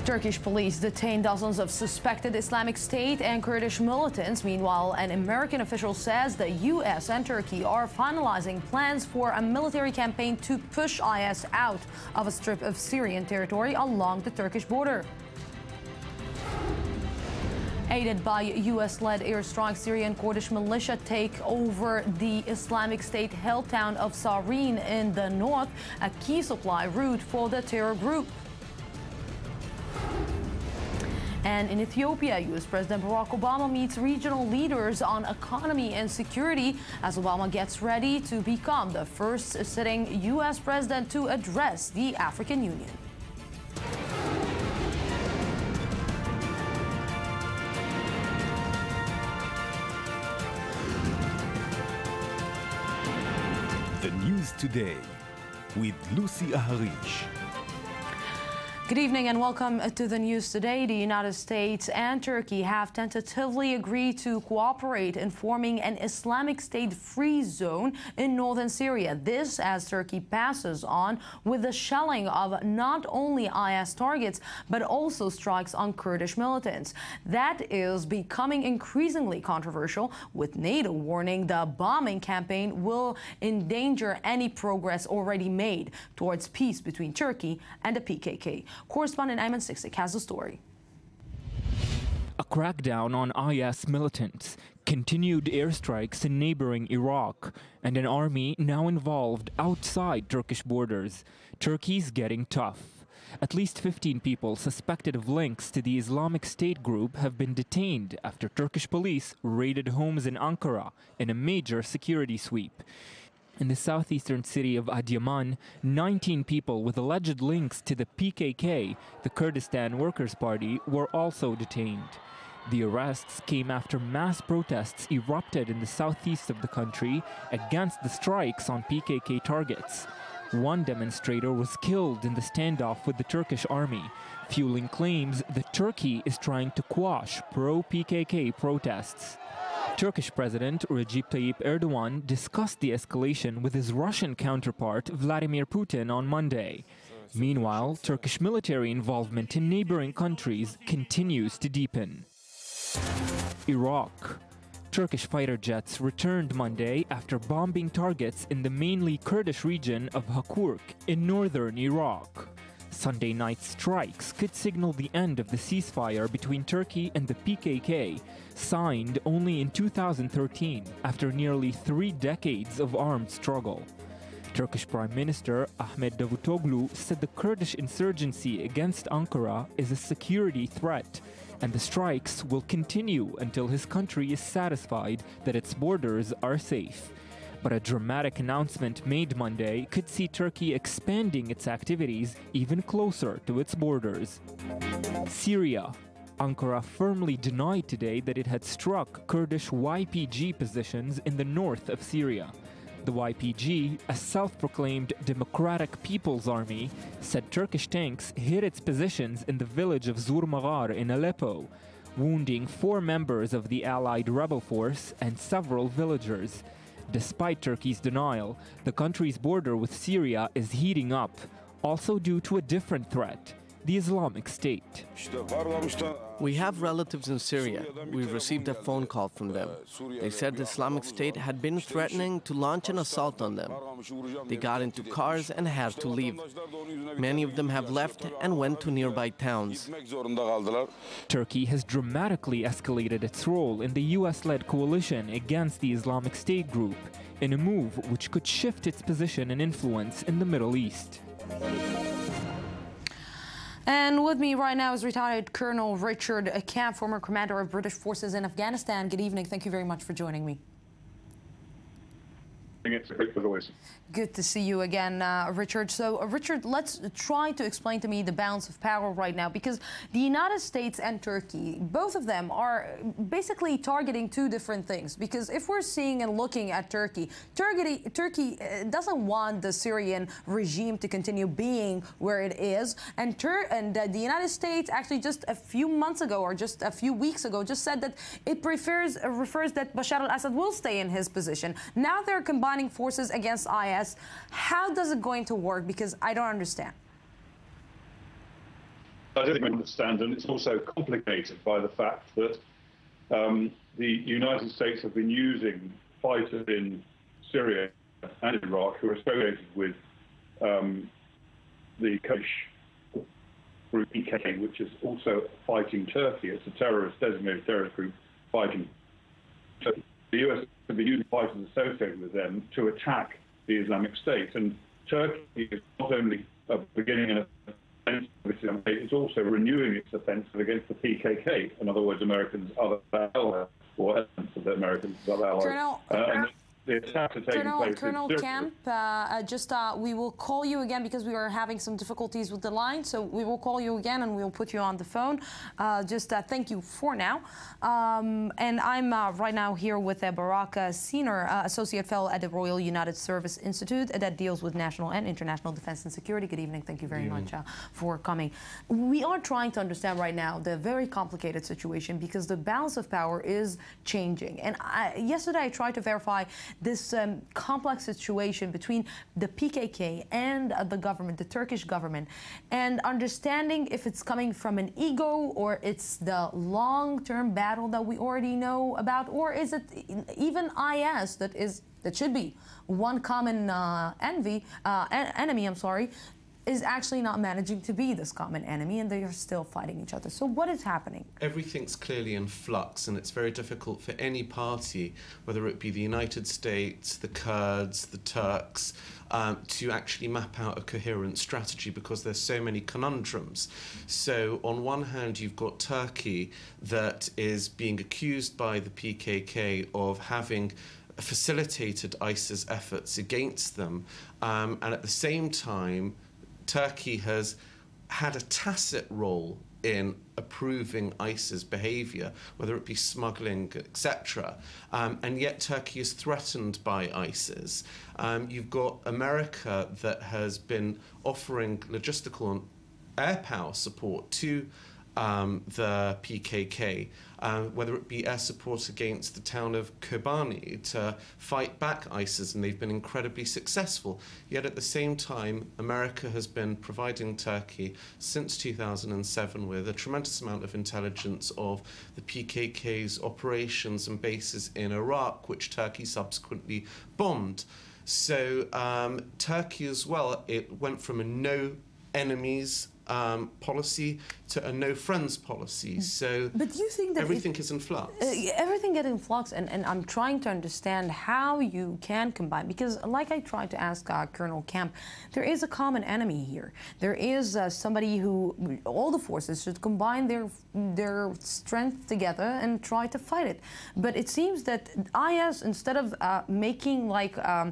Turkish police detained dozens of suspected Islamic State and Kurdish militants. Meanwhile, an American official says the U.S. and Turkey are finalizing plans for a military campaign to push IS out of a strip of Syrian territory along the Turkish border. Aided by U.S.-led airstrikes, Syrian Kurdish militia take over the Islamic State-held town of Sarin in the north, a key supply route for the terror group. And in Ethiopia, U.S. President Barack Obama meets regional leaders on economy and security as Obama gets ready to become the first sitting U.S. president to address the African Union. The News Today with Lucy Aharish. Good evening and welcome to the news today. The United States and Turkey have tentatively agreed to cooperate in forming an Islamic State-free zone in northern Syria. This as Turkey passes on with the shelling of not only IS targets, but also strikes on Kurdish militants. That is becoming increasingly controversial, with NATO warning the bombing campaign will endanger any progress already made towards peace between Turkey and the PKK. Correspondent Ayman Siksik has the story. A crackdown on IS militants, continued airstrikes in neighboring Iraq, and an army now involved outside Turkish borders. Turkey's getting tough. At least 15 people suspected of links to the Islamic State group have been detained after Turkish police raided homes in Ankara in a major security sweep. In the southeastern city of Adıyaman, 19 people with alleged links to the PKK, the Kurdistan Workers' Party, were also detained. The arrests came after mass protests erupted in the southeast of the country against the strikes on PKK targets. One demonstrator was killed in the standoff with the Turkish army, fueling claims that Turkey is trying to quash pro-PKK protests. Turkish President Recep Tayyip Erdogan discussed the escalation with his Russian counterpart Vladimir Putin on Monday. Meanwhile, Turkish military involvement in neighboring countries continues to deepen. Iraq. Turkish fighter jets returned Monday after bombing targets in the mainly Kurdish region of Hakurk in northern Iraq. Sunday night strikes could signal the end of the ceasefire between Turkey and the PKK, signed only in 2013 after nearly 3 decades of armed struggle. Turkish Prime Minister Ahmet Davutoglu said the Kurdish insurgency against Ankara is a security threat, and the strikes will continue until his country is satisfied that its borders are safe. But a dramatic announcement made Monday could see Turkey expanding its activities even closer to its borders. Syria. Ankara firmly denied today that it had struck Kurdish YPG positions in the north of Syria. The YPG, a self-proclaimed Democratic People's Army, said Turkish tanks hit its positions in the village of Zurmagar in Aleppo, wounding 4 members of the allied rebel force and several villagers. Despite Turkey's denial, the country's border with Syria is heating up, also due to a different threat: the Islamic State. We have relatives in Syria. We've received a phone call from them. They said the Islamic State had been threatening to launch an assault on them. They got into cars and had to leave. Many of them have left and went to nearby towns. Turkey has dramatically escalated its role in the US-led coalition against the Islamic State group, in a move which could shift its position and influence in the Middle East. And with me right now is retired Colonel Richard Camp, former commander of British forces in Afghanistan. Good evening. Thank you very much for joining me. It's a great voice. Good to see you again, Richard. So, Richard, let's try to explain to me the balance of power right now, because the United States and Turkey, both of them are basically targeting 2 different things. Because if we're seeing and looking at Turkey doesn't want the Syrian regime to continue being where it is. And the United States actually just a few months ago or just a few weeks ago just said that it refers that Bashar al-Assad will stay in his position. Now they're combining forces against IS. How does it going to work? Because I don't understand. I don't think we understand, and it's also complicated by the fact that the United States have been using fighters in Syria and Iraq who are associated with the Kurdish group PKK, which is also fighting Turkey. It's a designated terrorist group fighting Turkey. The US have been using fighters associated with them to attack the Islamic State. And Turkey is not only beginning an offensive against the Islamic State, it's also renewing its offensive against the PKK. In other words, Americans' other allies, or elements of the Americans' other allies. The attacks are taking place Colonel Camp, we will call you again because we are having some difficulties with the line. So we will call you again and we'll put you on the phone. Thank you for now. And I'm right now here with Barak Senior, Associate Fellow at the Royal United Service Institute that deals with national and international defense and security. Good evening. Thank you very much for coming. We are trying to understand right now the very complicated situation because the balance of power is changing. And yesterday I tried to verify this complex situation between the PKK and the government, the Turkish government, and understanding if it's coming from an ego or it's the long-term battle that we already know about, or is it even IS that should be one common enemy, is actually not managing to be this common enemy, and they are still fighting each other. So what is happening? Everything's clearly in flux, and it's very difficult for any party, whether it be the United States, the Kurds, the Turks, to actually map out a coherent strategy because there's so many conundrums. So on one hand, you've got Turkey that is being accused by the PKK of having facilitated ISIS efforts against them, and at the same time, Turkey has had a tacit role in approving ISIS behaviour, whether it be smuggling, etc. And yet Turkey is threatened by ISIS. You've got America that has been offering logistical and air power support to the PKK, whether it be air support against the town of Kobani to fight back ISIS, and they've been incredibly successful. Yet at the same time, America has been providing Turkey since 2007 with a tremendous amount of intelligence of the PKK's operations and bases in Iraq, which Turkey subsequently bombed. So Turkey as well, it went from a no enemies policy to a no friends policy. So but do you think that everything is in flux? Everything is in flux, and I'm trying to understand how you can combine, because like I tried to ask Colonel Camp, there is a common enemy here. There is somebody who, all the forces should combine their strength together and try to fight it. But it seems that IS, instead of making like a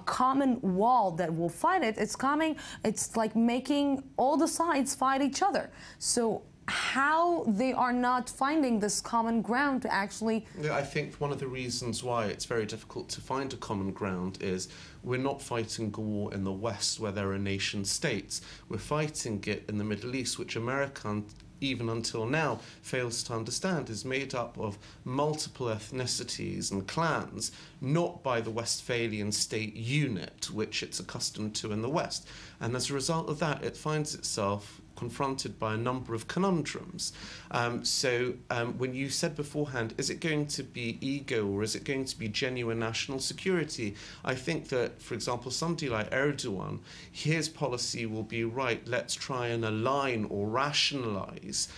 common wall that will fight it, it's like making all the sides fight each other. So how they are not finding this common ground to actually... Yeah, I think one of the reasons why it's very difficult to find a common ground is we're not fighting a war in the West where there are nation states. We're fighting it in the Middle East, which America, even until now, fails to understand is made up of multiple ethnicities and clans, not by the Westphalian state unit, which it's accustomed to in the West. And as a result of that, it finds itself confronted by a number of conundrums. When you said beforehand, is it going to be ego or is it going to be genuine national security? I think that, for example, somebody like Erdogan, his policy will be, right, let's try and align or rationalize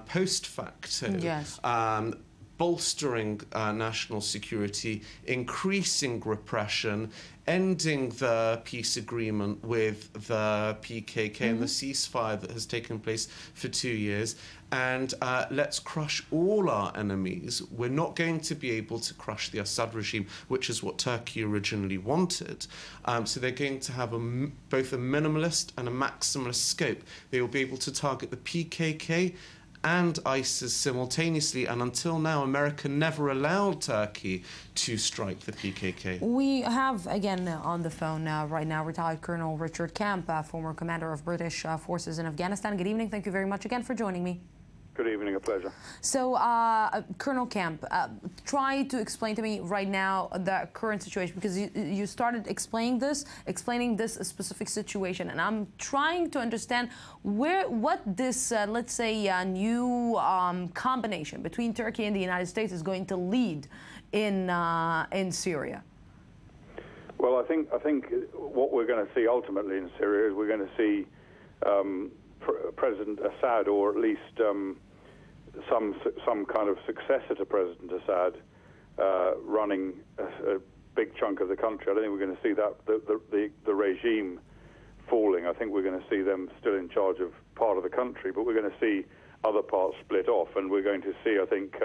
post facto. Yes. Bolstering national security, increasing repression, ending the peace agreement with the PKK and the ceasefire that has taken place for 2 years, and let's crush all our enemies. We're not going to be able to crush the Assad regime, which is what Turkey originally wanted. So they're going to have both a minimalist and a maximalist scope. They will be able to target the PKK and ISIS simultaneously, and until now, America never allowed Turkey to strike the PKK. We have, again, on the phone right now, retired Colonel Richard Camp, former commander of British forces in Afghanistan. Good evening. Thank you very much again for joining me. Good evening, a pleasure. So, Colonel Camp, try to explain to me right now the current situation, because you started explaining this specific situation, and I'm trying to understand what this, let's say, new combination between Turkey and the United States is going to lead in Syria. Well, I think what we're going to see ultimately in Syria is we're going to see President Assad, or at least some kind of successor to President Assad, running a big chunk of the country. I don't think we're going to see that the regime falling. I think we're going to see them still in charge of part of the country, but we're going to see other parts split off, and we're going to see, I think,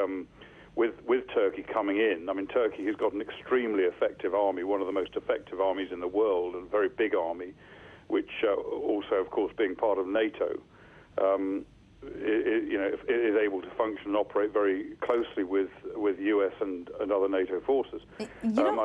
with Turkey coming in. I mean, Turkey has got an extremely effective army, one of the most effective armies in the world, a very big army, which also, of course, being part of NATO, it is able to function and operate very closely with US and other NATO forces. I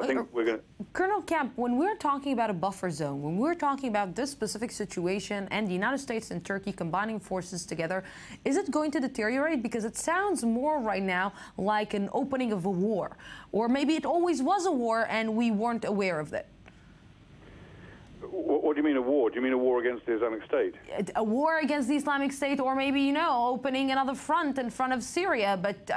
think we're going to... Colonel Camp, when we're talking about a buffer zone, when we're talking about this specific situation and the United States and Turkey combining forces together, is it going to deteriorate? Because it sounds more right now like an opening of a war. Or maybe it always was a war and we weren't aware of it. What do you mean a war? Do you mean a war against the Islamic State? A war against the Islamic State, or maybe, you know, opening another front in front of Syria, but,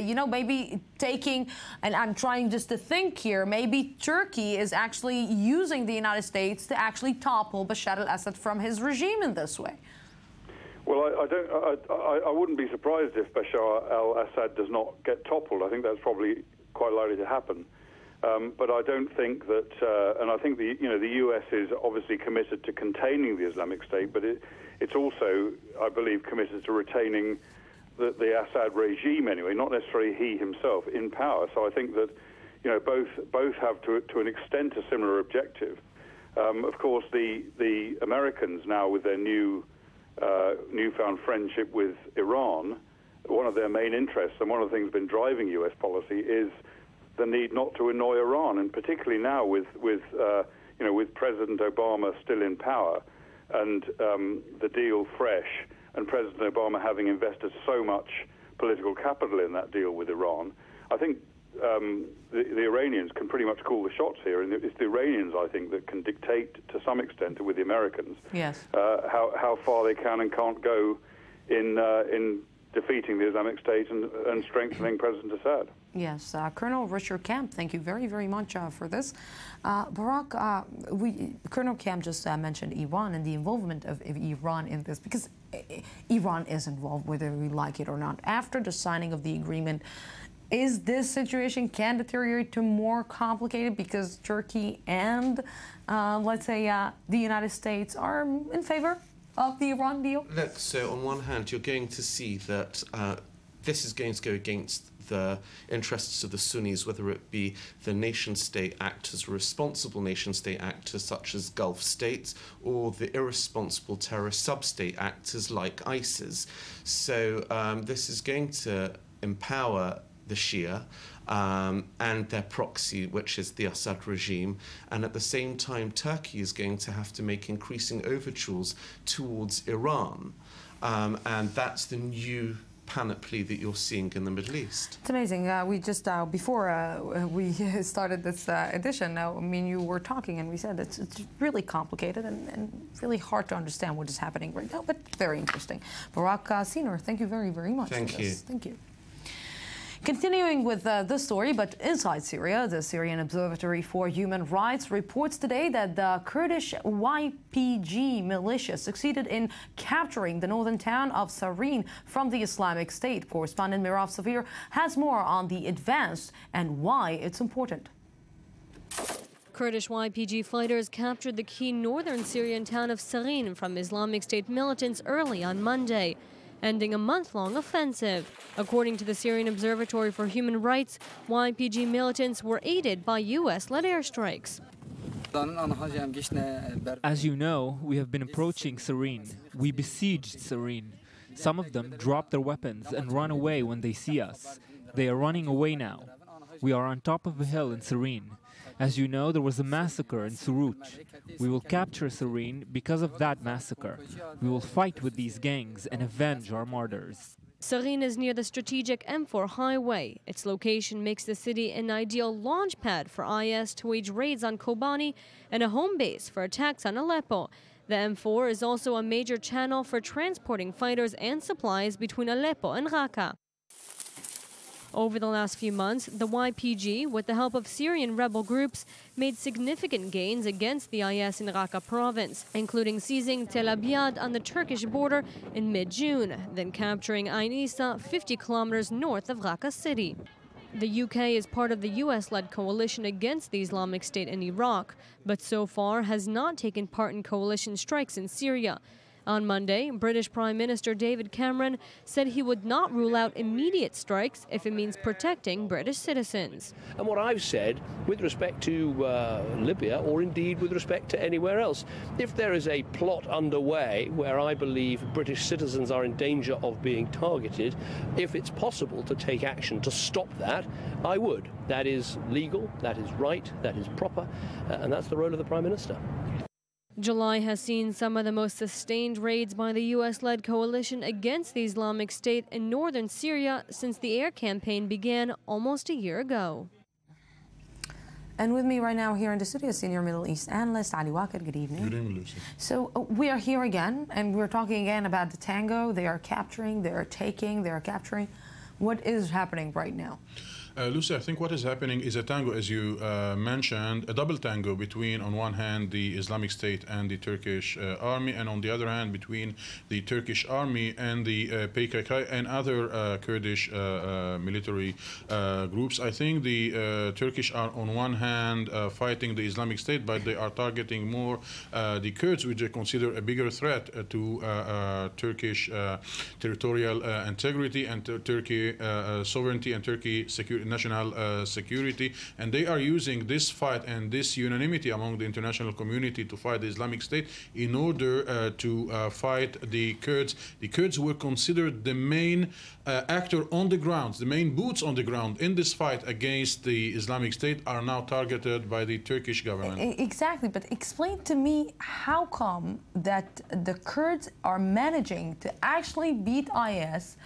you know, maybe taking, and I'm trying just to think here, maybe Turkey is actually using the United States to actually topple Bashar al-Assad from his regime in this way. Well, I wouldn't be surprised if Bashar al-Assad does not get toppled. I think that's probably quite likely to happen. But I don't think that, and I think the U.S. is obviously committed to containing the Islamic State, but it's also, I believe, committed to retaining the Assad regime anyway, not necessarily he himself, in power. So I think that, you know, both have to an extent a similar objective. Of course, the Americans now, with their newfound friendship with Iran, one of their main interests and one of the things that's been driving U.S. policy is the need not to annoy Iran, and particularly now with President Obama still in power and the deal fresh, and President Obama having invested so much political capital in that deal with Iran, I think the Iranians can pretty much call the shots here, and it's the Iranians, I think, that can dictate to some extent with the Americans how far they can and can't go in defeating the Islamic State and strengthening President Assad. Yes, Colonel Richard Camp, thank you very, very much for this. Barak, Colonel Camp just mentioned Iran and the involvement of Iran in this, because Iran is involved whether we like it or not. After the signing of the agreement, is this situation can deteriorate to more complicated because Turkey and, let's say, the United States are in favor of the Iran deal? Look, so on one hand, you're going to see that this is going to go against the interests of the Sunnis, whether it be the nation-state actors, responsible nation-state actors such as Gulf states, or the irresponsible terrorist sub-state actors like ISIS. So this is going to empower the Shia and their proxy, which is the Assad regime, and at the same time Turkey is going to have to make increasing overtures towards Iran, and that's the new panoply that you're seeing in the Middle East. It's amazing. We just, before we started this edition, I mean, you were talking and we said it's really complicated and really hard to understand what is happening right now, but very interesting. Barak Sinor, thank you very, very much for this. Thank you. Continuing with this story, but inside Syria, the Syrian Observatory for Human Rights reports today that the Kurdish YPG militia succeeded in capturing the northern town of Sarin from the Islamic State. Correspondent Mirav Safir has more on the advance and why it's important. Kurdish YPG fighters captured the key northern Syrian town of Sarin from Islamic State militants early on Monday, ending a month-long offensive. According to the Syrian Observatory for Human Rights, YPG militants were aided by U.S.-led airstrikes. As you know, we have been approaching Sarin. We besieged Sarin. Some of them dropped their weapons and run away when they see us. They are running away now. We are on top of a hill in Sarin. As you know, there was a massacre in Suruc. We will capture Sarin because of that massacre. We will fight with these gangs and avenge our martyrs. Sarin is near the strategic M4 highway. Its location makes the city an ideal launch pad for IS to wage raids on Kobani and a home base for attacks on Aleppo. The M4 is also a major channel for transporting fighters and supplies between Aleppo and Raqqa. Over the last few months, the YPG, with the help of Syrian rebel groups, made significant gains against the IS in Raqqa province, including seizing Tel Abyad on the Turkish border in mid-June, then capturing Ain Issa 50 kilometers north of Raqqa city. The UK is part of the US-led coalition against the Islamic State in Iraq, but so far has not taken part in coalition strikes in Syria. On Monday, British Prime Minister David Cameron said he would not rule out immediate strikes if it means protecting British citizens. And what I've said with respect to Libya, or indeed with respect to anywhere else, if there is a plot underway where I believe British citizens are in danger of being targeted, if it's possible to take action to stop that, I would. That is legal, that is right, that is proper, and that's the role of the Prime Minister. July has seen some of the most sustained raids by the US-led coalition against the Islamic State in northern Syria since the air campaign began almost a year ago. And with me right now here in the studio, senior Middle East analyst Ali Waked. Good evening. Good evening, Lucy. So we are here again, and we're talking again about the tango. They are capturing, they are taking, they are capturing. What is happening right now? Lucy, I think what is happening is a tango, as you mentioned, a double tango between, on one hand, the Islamic State and the Turkish army, and on the other hand, between the Turkish army and the PKK and other Kurdish military groups. I think the Turkish are, on one hand, fighting the Islamic State, but they are targeting more the Kurds, which they consider a bigger threat to Turkish territorial integrity and Turkey sovereignty and Turkey national security, and they are using this fight and this unanimity among the international community to fight the Islamic State in order to fight the Kurds. The Kurds were considered the main actor on the ground, the main boots on the ground in this fight against the Islamic State are now targeted by the Turkish government. Exactly, but explain to me how come that the Kurds are managing to actually beat IS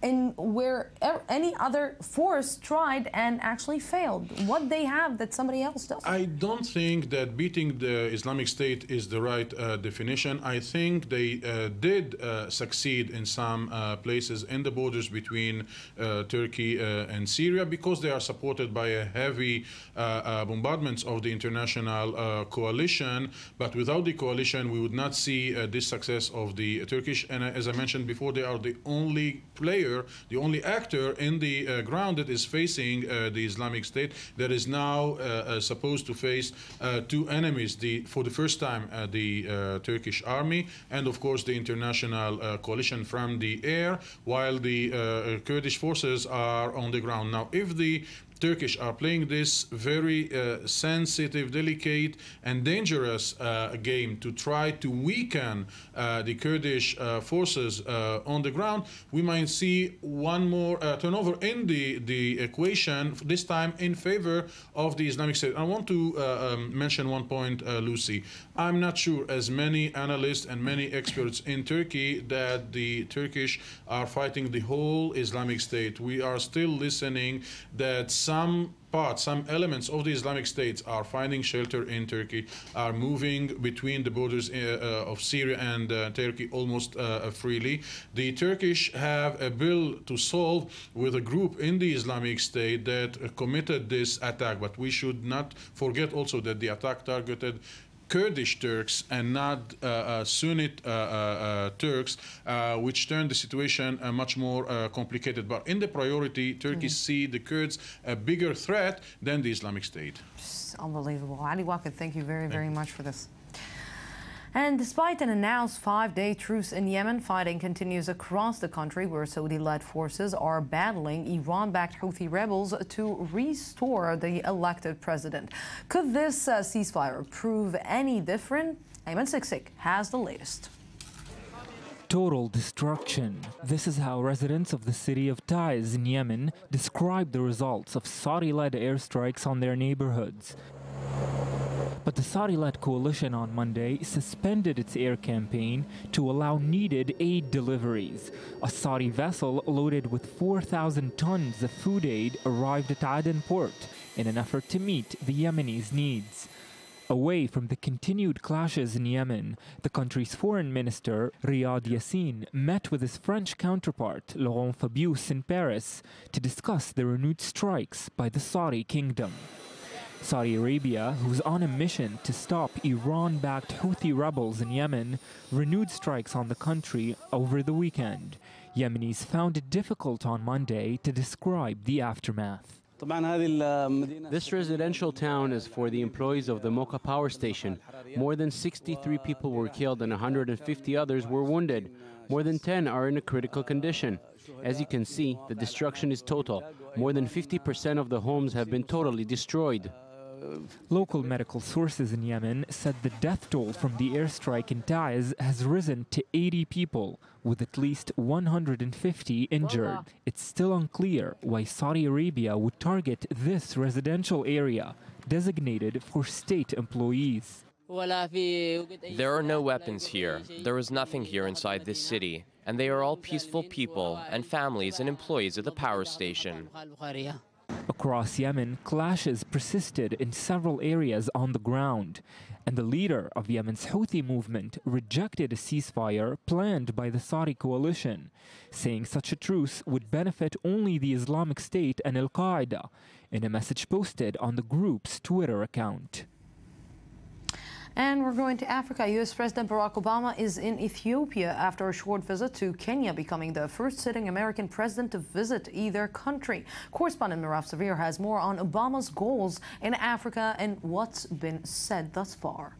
and where any other force tried and actually failed? What they have that somebody else doesn't? I don't think that beating the Islamic State is the right definition. I think they did succeed in some places in the borders between Turkey and Syria because they are supported by a heavy bombardments of the international coalition. But without the coalition, we would not see this success of the Turkish. And as I mentioned before, they are the only player, the only actor in the ground that is facing the Islamic State, that is now supposed to face two enemies, for the first time the Turkish army and of course the international coalition from the air, while the Kurdish forces are on the ground. Now, if the Turkish are playing this very sensitive, delicate, and dangerous game to try to weaken the Kurdish forces on the ground, we might see one more turnover in the equation, this time in favor of the Islamic State. I want to mention one point, Lucy. I'm not sure, as many analysts and many experts in Turkey, that the Turkish are fighting the whole Islamic State. We are still listening that some elements of the Islamic State are finding shelter in Turkey, are moving between the borders of Syria and Turkey almost freely. The Turkish have a bill to solve with a group in the Islamic State that committed this attack, but we should not forget also that the attack targeted Kurdish Turks and not Sunnite Turks, which turned the situation much more complicated. But in the priority, Turkey see the Kurds a bigger threat than the Islamic State. It's unbelievable. Ali Waked, thank you very, very much for this. And despite an announced 5-day truce in Yemen, fighting continues across the country where Saudi-led forces are battling Iran-backed Houthi rebels to restore the elected president. Could this ceasefire prove any different? Ayman Siksik has the latest. Total destruction. This is how residents of the city of Taiz in Yemen describe the results of Saudi-led airstrikes on their neighborhoods. But the Saudi-led coalition on Monday suspended its air campaign to allow needed aid deliveries. A Saudi vessel loaded with 4,000 tons of food aid arrived at Aden port in an effort to meet the Yemenis' needs. Away from the continued clashes in Yemen, the country's foreign minister, Riyad Yassin, met with his French counterpart, Laurent Fabius, in Paris to discuss the renewed strikes by the Saudi kingdom. Saudi Arabia, who's on a mission to stop Iran-backed Houthi rebels in Yemen, renewed strikes on the country over the weekend. Yemenis found it difficult on Monday to describe the aftermath. This residential town is for the employees of the Mocha power station. More than 63 people were killed and 150 others were wounded. More than 10 are in a critical condition. As you can see, the destruction is total. More than 50% of the homes have been totally destroyed. Local medical sources in Yemen said the death toll from the airstrike in Taiz has risen to 80 people, with at least 150 injured. It's still unclear why Saudi Arabia would target this residential area, designated for state employees. There are no weapons here. There is nothing here inside this city, and they are all peaceful people and families and employees of the power station. Across Yemen, clashes persisted in several areas on the ground, and the leader of Yemen's Houthi movement rejected a ceasefire planned by the Saudi coalition, saying such a truce would benefit only the Islamic State and Al-Qaeda, in a message posted on the group's Twitter account. And we're going to Africa. U.S. President Barack Obama is in Ethiopia after a short visit to Kenya, becoming the first sitting American president to visit either country. Correspondent Mirav Savir has more on Obama's goals in Africa and what's been said thus far.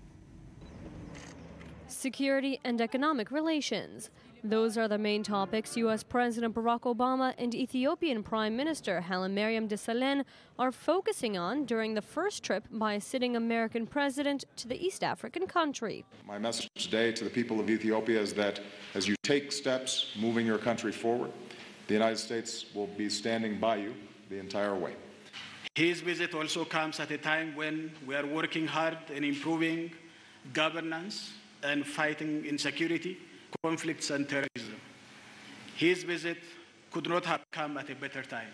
Security and economic relations. Those are the main topics U.S. President Barack Obama and Ethiopian Prime Minister Hailemariam Desalegn are focusing on during the first trip by a sitting American president to the East African country. My message today to the people of Ethiopia is that as you take steps moving your country forward, the United States will be standing by you the entire way. His visit also comes at a time when we are working hard in improving governance and fighting insecurity, conflicts and terrorism. His visit could not have come at a better time.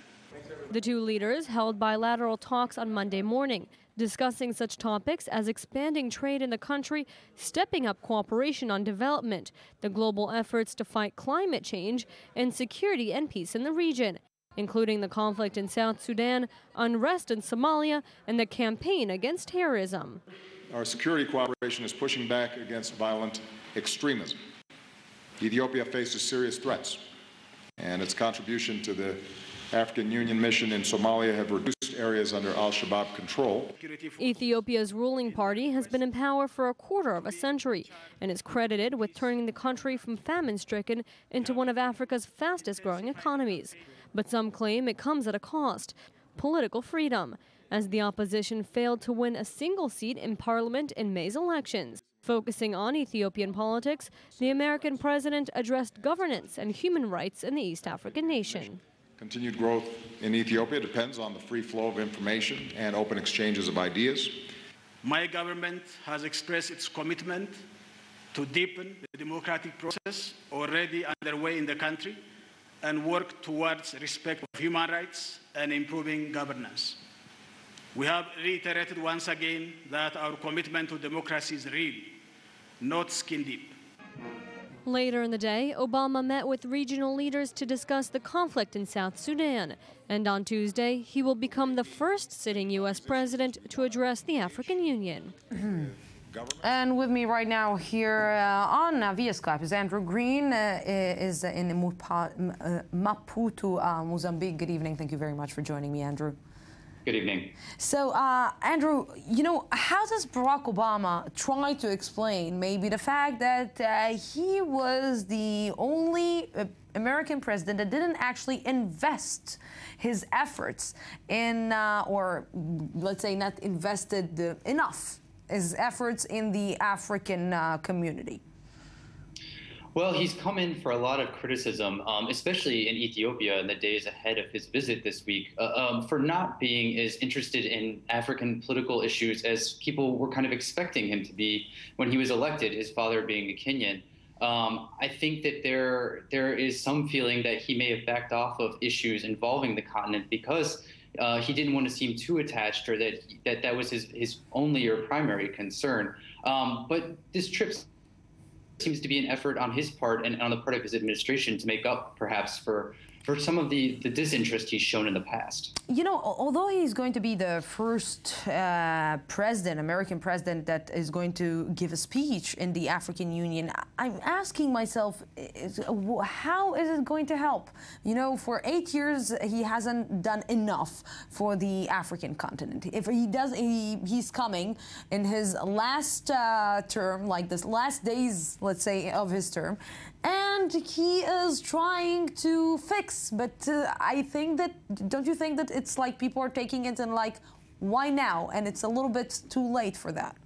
The two leaders held bilateral talks on Monday morning, discussing such topics as expanding trade in the country, stepping up cooperation on development, the global efforts to fight climate change, and security and peace in the region, including the conflict in South Sudan, unrest in Somalia, and the campaign against terrorism. Our security cooperation is pushing back against violent extremism. Ethiopia faces serious threats, and its contribution to the African Union mission in Somalia have reduced areas under al-Shabaab control. Ethiopia's ruling party has been in power for a quarter of a century and is credited with turning the country from famine-stricken into one of Africa's fastest-growing economies. But some claim it comes at a cost: political freedom, as the opposition failed to win a single seat in parliament in May's elections. Focusing on Ethiopian politics, the American president addressed governance and human rights in the East African nation. Continued growth in Ethiopia depends on the free flow of information and open exchanges of ideas. My government has expressed its commitment to deepen the democratic process already underway in the country and work towards respect of human rights and improving governance. We have reiterated once again that our commitment to democracy is real, not skin deep. Later in the day, Obama met with regional leaders to discuss the conflict in South Sudan. And on Tuesday, he will become the first sitting U.S. president to address the African Union. And with me right now here via Skype is Andrew Green, is in Maputo, Mozambique. Good evening. Thank you very much for joining me, Andrew. Good evening. So, Andrew, you know, how does Barack Obama try to explain maybe the fact that he was the only American president that didn't actually invest his efforts in, or let's say not invested enough his efforts in the African community? Well, he's come in for a lot of criticism, especially in Ethiopia in the days ahead of his visit this week, for not being as interested in African political issues as people were kind of expecting him to be when he was elected, his father being a Kenyan. I think that there is some feeling that he may have backed off of issues involving the continent because he didn't want to seem too attached, or that was his only or primary concern. But this trip seems to be an effort on his part and on the part of his administration to make up, perhaps, for some of the disinterest he's shown in the past. You know, although he's going to be the first American president that is going to give a speech in the African Union, I'm asking myself, how is it going to help? You know, for 8 years, he hasn't done enough for the African continent. If he does, he's coming in his last term, like this last days, let's say, of his term, and he is trying to fix. But I think that, don't you think that it's like people are taking it and like, why now? And it's a little bit too late for that.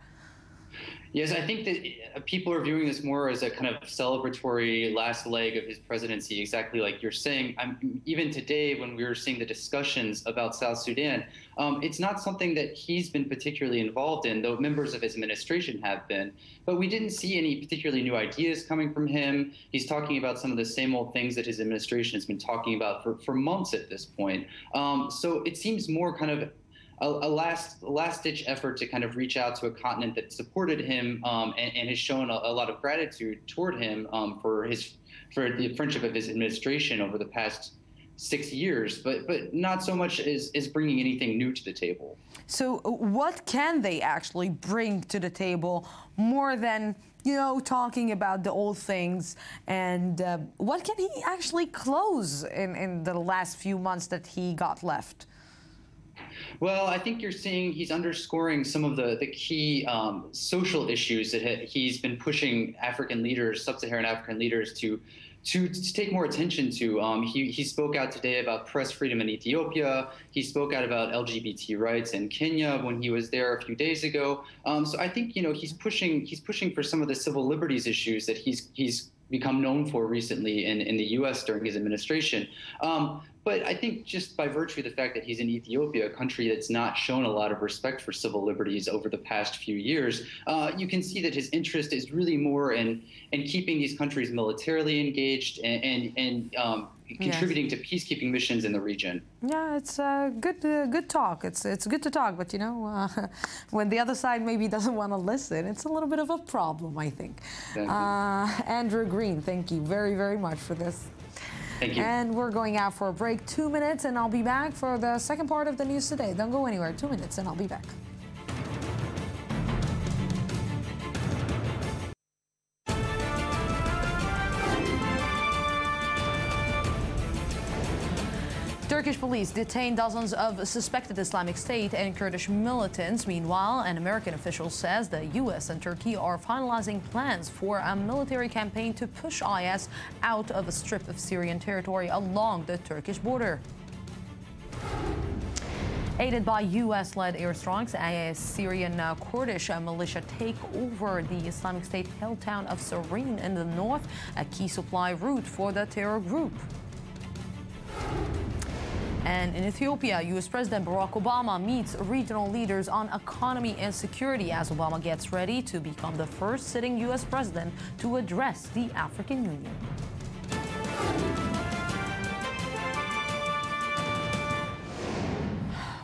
Yes, I think that people are viewing this more as a kind of celebratory last leg of his presidency, exactly like you're saying. Even today, when we were seeing the discussions about South Sudan, it's not something that he's been particularly involved in, though members of his administration have been. But we didn't see any particularly new ideas coming from him. He's talking about some of the same old things that his administration has been talking about for months at this point. So it seems more kind of a last-ditch effort to kind of reach out to a continent that supported him and has shown a lot of gratitude toward him for the friendship of his administration over the past 6 years, but not so much as bringing anything new to the table. So what can they actually bring to the table more than, you know, talking about the old things? And what can he actually close in the last few months that he got left? Well, I think you're seeing he's underscoring some of the key social issues that he's been pushing African leaders, sub-Saharan African leaders, to take more attention to. He spoke out today about press freedom in Ethiopia. He spoke out about LGBT rights in Kenya when he was there a few days ago. So I think, you know, he's pushing for some of the civil liberties issues that he's become known for recently in the U.S. during his administration. But I think just by virtue of the fact that he's in Ethiopia, a country that's not shown a lot of respect for civil liberties over the past few years, you can see that his interest is really more in keeping these countries militarily engaged and contributing to peacekeeping missions in the region. Yeah, it's good talk. It's good to talk, but you know, when the other side maybe doesn't want to listen, it's a little bit of a problem, I think. Andrew Green, thank you very, very much for this. Thank you. And we're going out for a break, 2 minutes, and I'll be back for the second part of the news today. Don't go anywhere. 2 minutes, and I'll be back. Turkish police detained dozens of suspected Islamic State and Kurdish militants. Meanwhile, an American official says the U.S. and Turkey are finalizing plans for a military campaign to push IS out of a strip of Syrian territory along the Turkish border. Aided by U.S.-led airstrikes, a Syrian Kurdish militia take over the Islamic State-held town of Sarin in the north, a key supply route for the terror group. And in Ethiopia, U.S. President Barack Obama meets regional leaders on economy and security as Obama gets ready to become the first sitting U.S. president to address the African Union.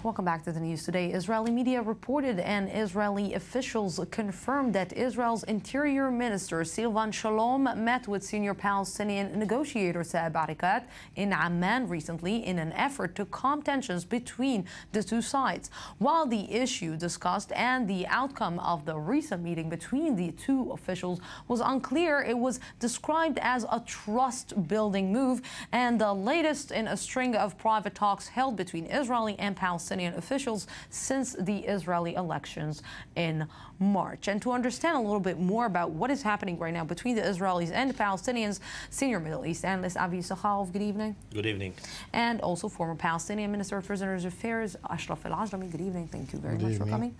Welcome back to the news today. Israeli media reported and Israeli officials confirmed that Israel's Interior Minister Silvan Shalom met with senior Palestinian negotiator Saeb Arikat in Amman recently in an effort to calm tensions between the two sides. While the issue discussed and the outcome of the recent meeting between the two officials was unclear, it was described as a trust-building move and the latest in a string of private talks held between Israeli and Palestinian Palestinian officials since the Israeli elections in March. And to understand a little bit more about what is happening right now between the Israelis and the Palestinians, senior Middle East analyst Avi Sakharov, good evening. Good evening. And also former Palestinian Minister of Prisoners Affairs Ashraf Al-Ajlami, good evening. Thank you very much for coming.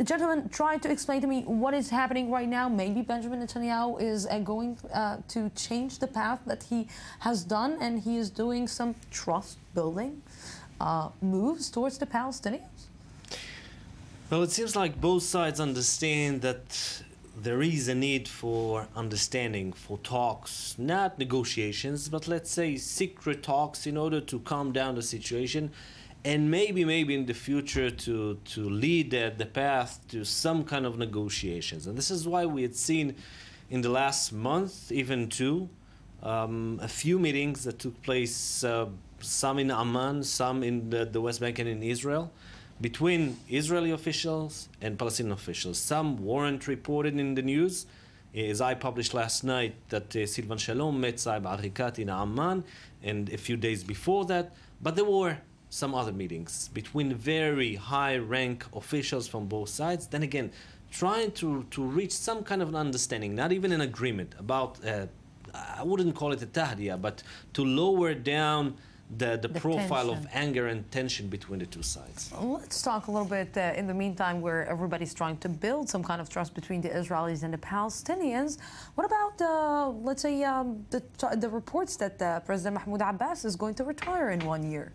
Gentlemen, try to explain to me what is happening right now. Maybe Benjamin Netanyahu is going to change the path that he has done, and he is doing some trust-building moves towards the Palestinians? Well, it seems like both sides understand that there is a need for understanding, for talks, not negotiations, but let's say secret talks in order to calm down the situation and maybe in the future to lead the path to some kind of negotiations. And this is why we had seen in the last month, even two, a few meetings that took place, some in Amman, some in the West Bank and in Israel, between Israeli officials and Palestinian officials. Some weren't reported in the news, as I published last night that Silvan Shalom met Saib Arikat in Amman, and a few days before that, but there were some other meetings between very high-rank officials from both sides. Then again, trying to reach some kind of an understanding, not even an agreement about, I wouldn't call it a tahdiya, but to lower down the profile tension of anger and tension between the two sides. Let's talk a little bit in the meantime where everybody's trying to build some kind of trust between the Israelis and the Palestinians. What about, let's say, the reports that President Mahmoud Abbas is going to retire in 1 year?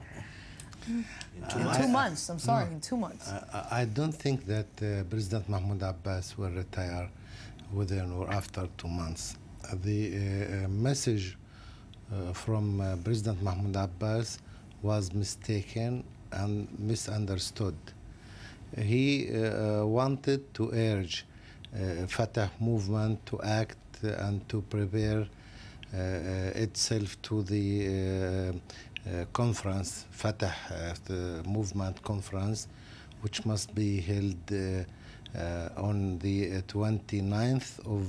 In 2 months, I'm sorry, in 2 months. I don't think that President Mahmoud Abbas will retire within or after 2 months. The message from President Mahmoud Abbas was mistaken and misunderstood. He wanted to urge Fatah movement to act and to prepare itself to the conference, Fatah the movement conference, which must be held on the 29th of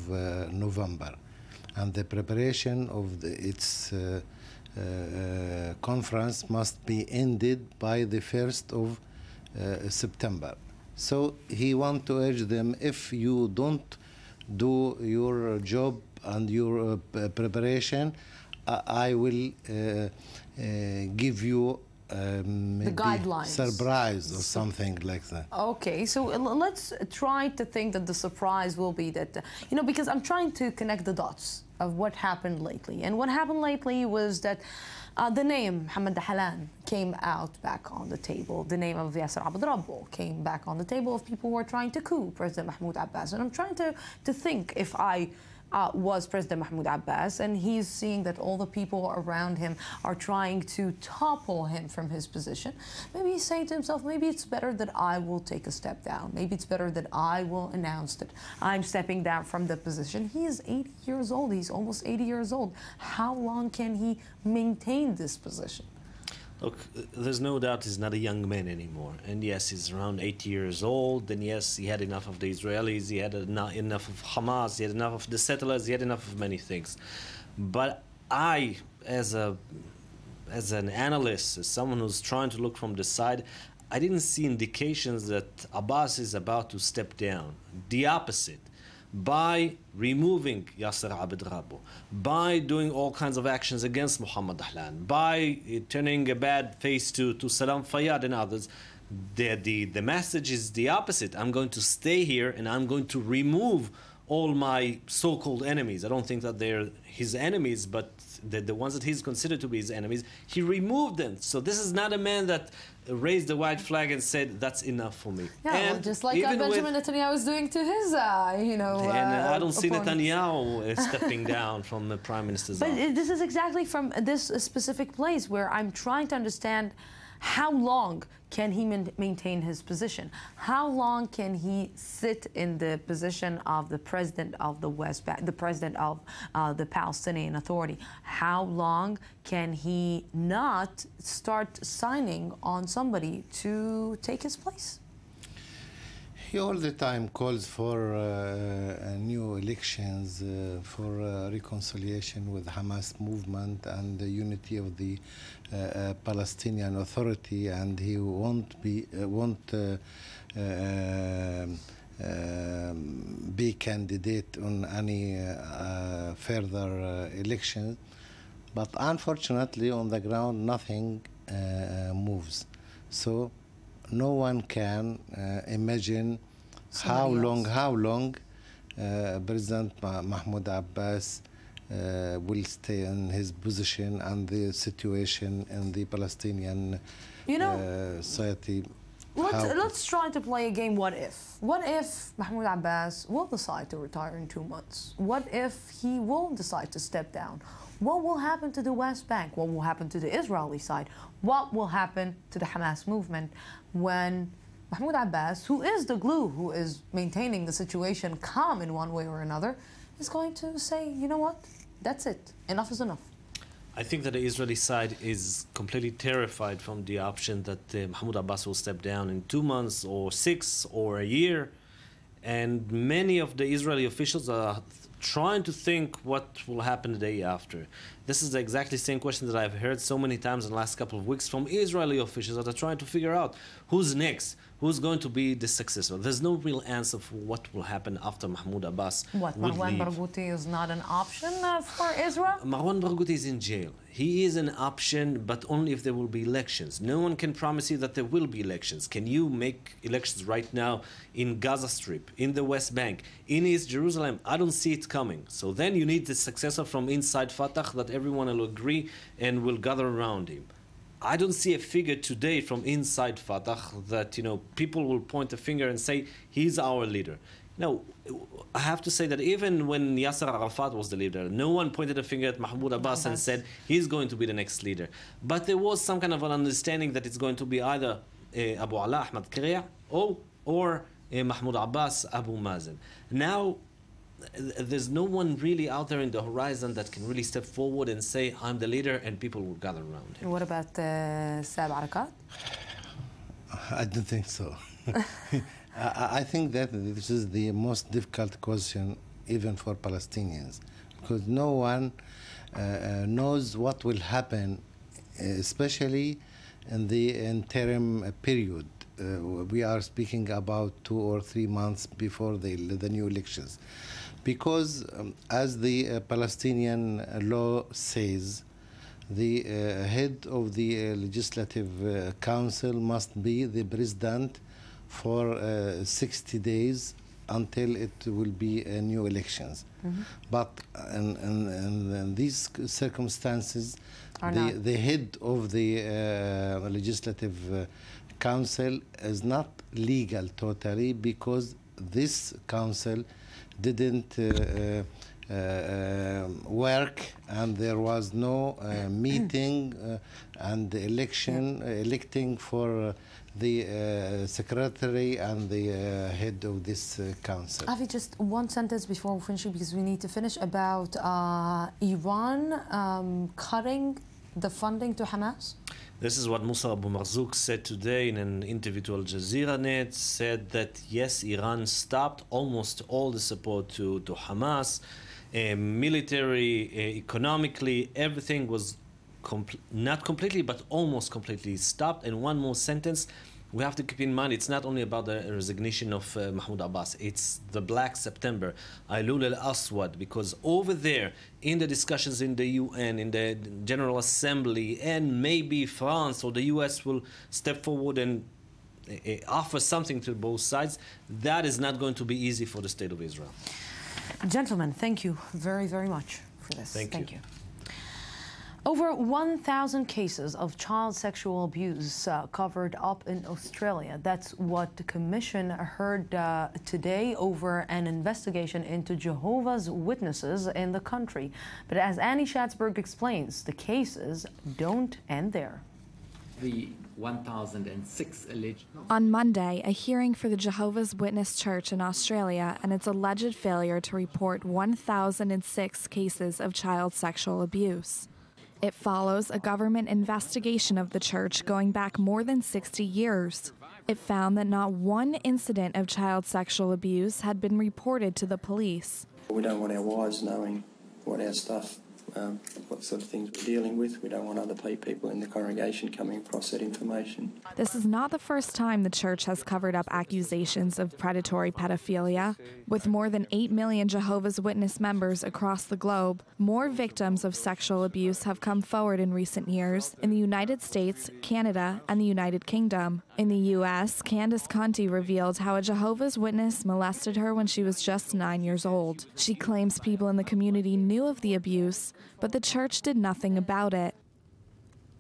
November. And the preparation of its conference must be ended by the 1st of September. So he wants to urge them, if you don't do your job and your preparation, I will give you maybe the guidelines, surprise or something like that. Okay, so let's try to think that the surprise will be that, because I'm trying to connect the dots of what happened lately. And what happened lately was that the name Mohammed Dahlan came out back on the table. The name of Yasser Abd Rabbo came back on the table of people who are trying to coup President Mahmoud Abbas. And I'm trying to think, if I was President Mahmoud Abbas, and he's seeing that all the people around him are trying to topple him from his position, maybe he's saying to himself, maybe it's better that I will take a step down. Maybe it's better that I will announce that I'm stepping down from the position. He is 80 years old. He's almost 80 years old. How long can he maintain this position? Look, there's no doubt he's not a young man anymore. And yes, he's around 80 years old. And yes, he had enough of the Israelis. He had enough of Hamas. He had enough of the settlers. He had enough of many things. But I, as an analyst, as someone who's trying to look from the side, I didn't see indications that Abbas is about to step down. The opposite. By removing Yasser Abd Rabbo, by doing all kinds of actions against Mohammed Dahlan, by turning a bad face to Salam Fayyad and others, the message is the opposite. I'm going to stay here and I'm going to remove all my so-called enemies. I don't think that they're his enemies, but the ones that he's considered to be his enemies, he removed them. So this is not a man that raised the white flag and said, that's enough for me. Yeah, and well, just like Benjamin Netanyahu is doing to his, and I don't see opponents. Netanyahu stepping down from the prime minister's office. But this is exactly from this specific place where I'm trying to understand how long can he maintain his position? How long can he sit in the position of the president of the West Bank, the president of the Palestinian Authority? How long can he not start signing on somebody to take his place? He all the time calls for new elections, for reconciliation with Hamas movement and the unity of the Palestinian Authority, and he won't be candidate on any further elections. But unfortunately, on the ground, nothing moves. So no one can imagine how long President Mahmoud Abbas will stay in his position, and the situation in the Palestinian society. Let's try to play a game. What if? What if Mahmoud Abbas will decide to retire in 2 months? What if he will decide to step down? What will happen to the West Bank? What will happen to the Israeli side? What will happen to the Hamas movement when Mahmoud Abbas, who is the glue, who is maintaining the situation calm in one way or another, is going to say, you know what, that's it, enough is enough? I think that the Israeli side is completely terrified from the option that Mahmoud Abbas will step down in 2 months or 6 or a year. And many of the Israeli officials are trying to think what will happen the day after. This is the exactly same question that I've heard so many times in the last couple of weeks from Israeli officials that are trying to figure out who's next, who's going to be the successor. There's no real answer for what will happen after Mahmoud Abbas What, would Marwan leave. Barghouti is not an option for Israel? Marwan Barghouti is in jail. He is an option, but only if there will be elections. No one can promise you that there will be elections. Can you make elections right now in Gaza Strip, in the West Bank, in East Jerusalem? I don't see it coming. So then you need the successor from inside Fatah that everyone will agree and will gather around him. I don't see a figure today from inside Fatah that, people will point a finger and say, he's our leader. Now, I have to say that even when Yasser Arafat was the leader, no one pointed a finger at Mahmoud Abbas and said he's going to be the next leader. But there was some kind of an understanding that it's going to be either Abu Ala Ahmad Kiria or Mahmoud Abbas Abu Mazen. Now, there's no one really out there in the horizon that can really step forward and say, I'm the leader, and people will gather around him. What about Saeb Arakat? I don't think so. I think that this is the most difficult question even for Palestinians, because no one knows what will happen, especially in the interim period. We are speaking about 2 or 3 months before the new elections. Because as the Palestinian law says, the head of the Legislative Council must be the president for 60 days until it will be new elections. Mm-hmm. But in these circumstances, the head of the Legislative Council is not legal totally, because this council didn't work, and there was no meeting and electing for the secretary and the head of this council. Avi, just one sentence before we finish, because we need to finish, about Iran cutting the funding to Hamas. This is what Musa Abu Marzouk said today in an interview to Al Jazeera Net, said that yes, Iran stopped almost all the support to Hamas. Military, economically, everything was not completely, but almost completely stopped. And one more sentence, we have to keep in mind, it's not only about the resignation of Mahmoud Abbas, it's the Black September, Aylul al-Aswad, because over there, in the discussions in the UN, in the General Assembly, and maybe France or the US will step forward and offer something to both sides, that is not going to be easy for the State of Israel. Gentlemen, thank you very, very much for this. Thank you. Over 1,000 cases of child sexual abuse covered up in Australia. That's what the Commission heard today over an investigation into Jehovah's Witnesses in the country. But as Annie Schatzberg explains, the cases don't end there. The 1,006 alleged... On Monday, a hearing for the Jehovah's Witness Church in Australia and its alleged failure to report 1,006 cases of child sexual abuse. It follows a government investigation of the church going back more than 60 years. It found that not one incident of child sexual abuse had been reported to the police. We don't want our wives knowing what our stuff, what sort of things we're dealing with. We don't want other people in the congregation coming across that information. This is not the first time the church has covered up accusations of predatory pedophilia. With more than 8 million Jehovah's Witness members across the globe, more victims of sexual abuse have come forward in recent years in the United States, Canada, and the United Kingdom. In the U.S., Candace Conti revealed how a Jehovah's Witness molested her when she was just 9 years old. She claims people in the community knew of the abuse, but the church did nothing about it.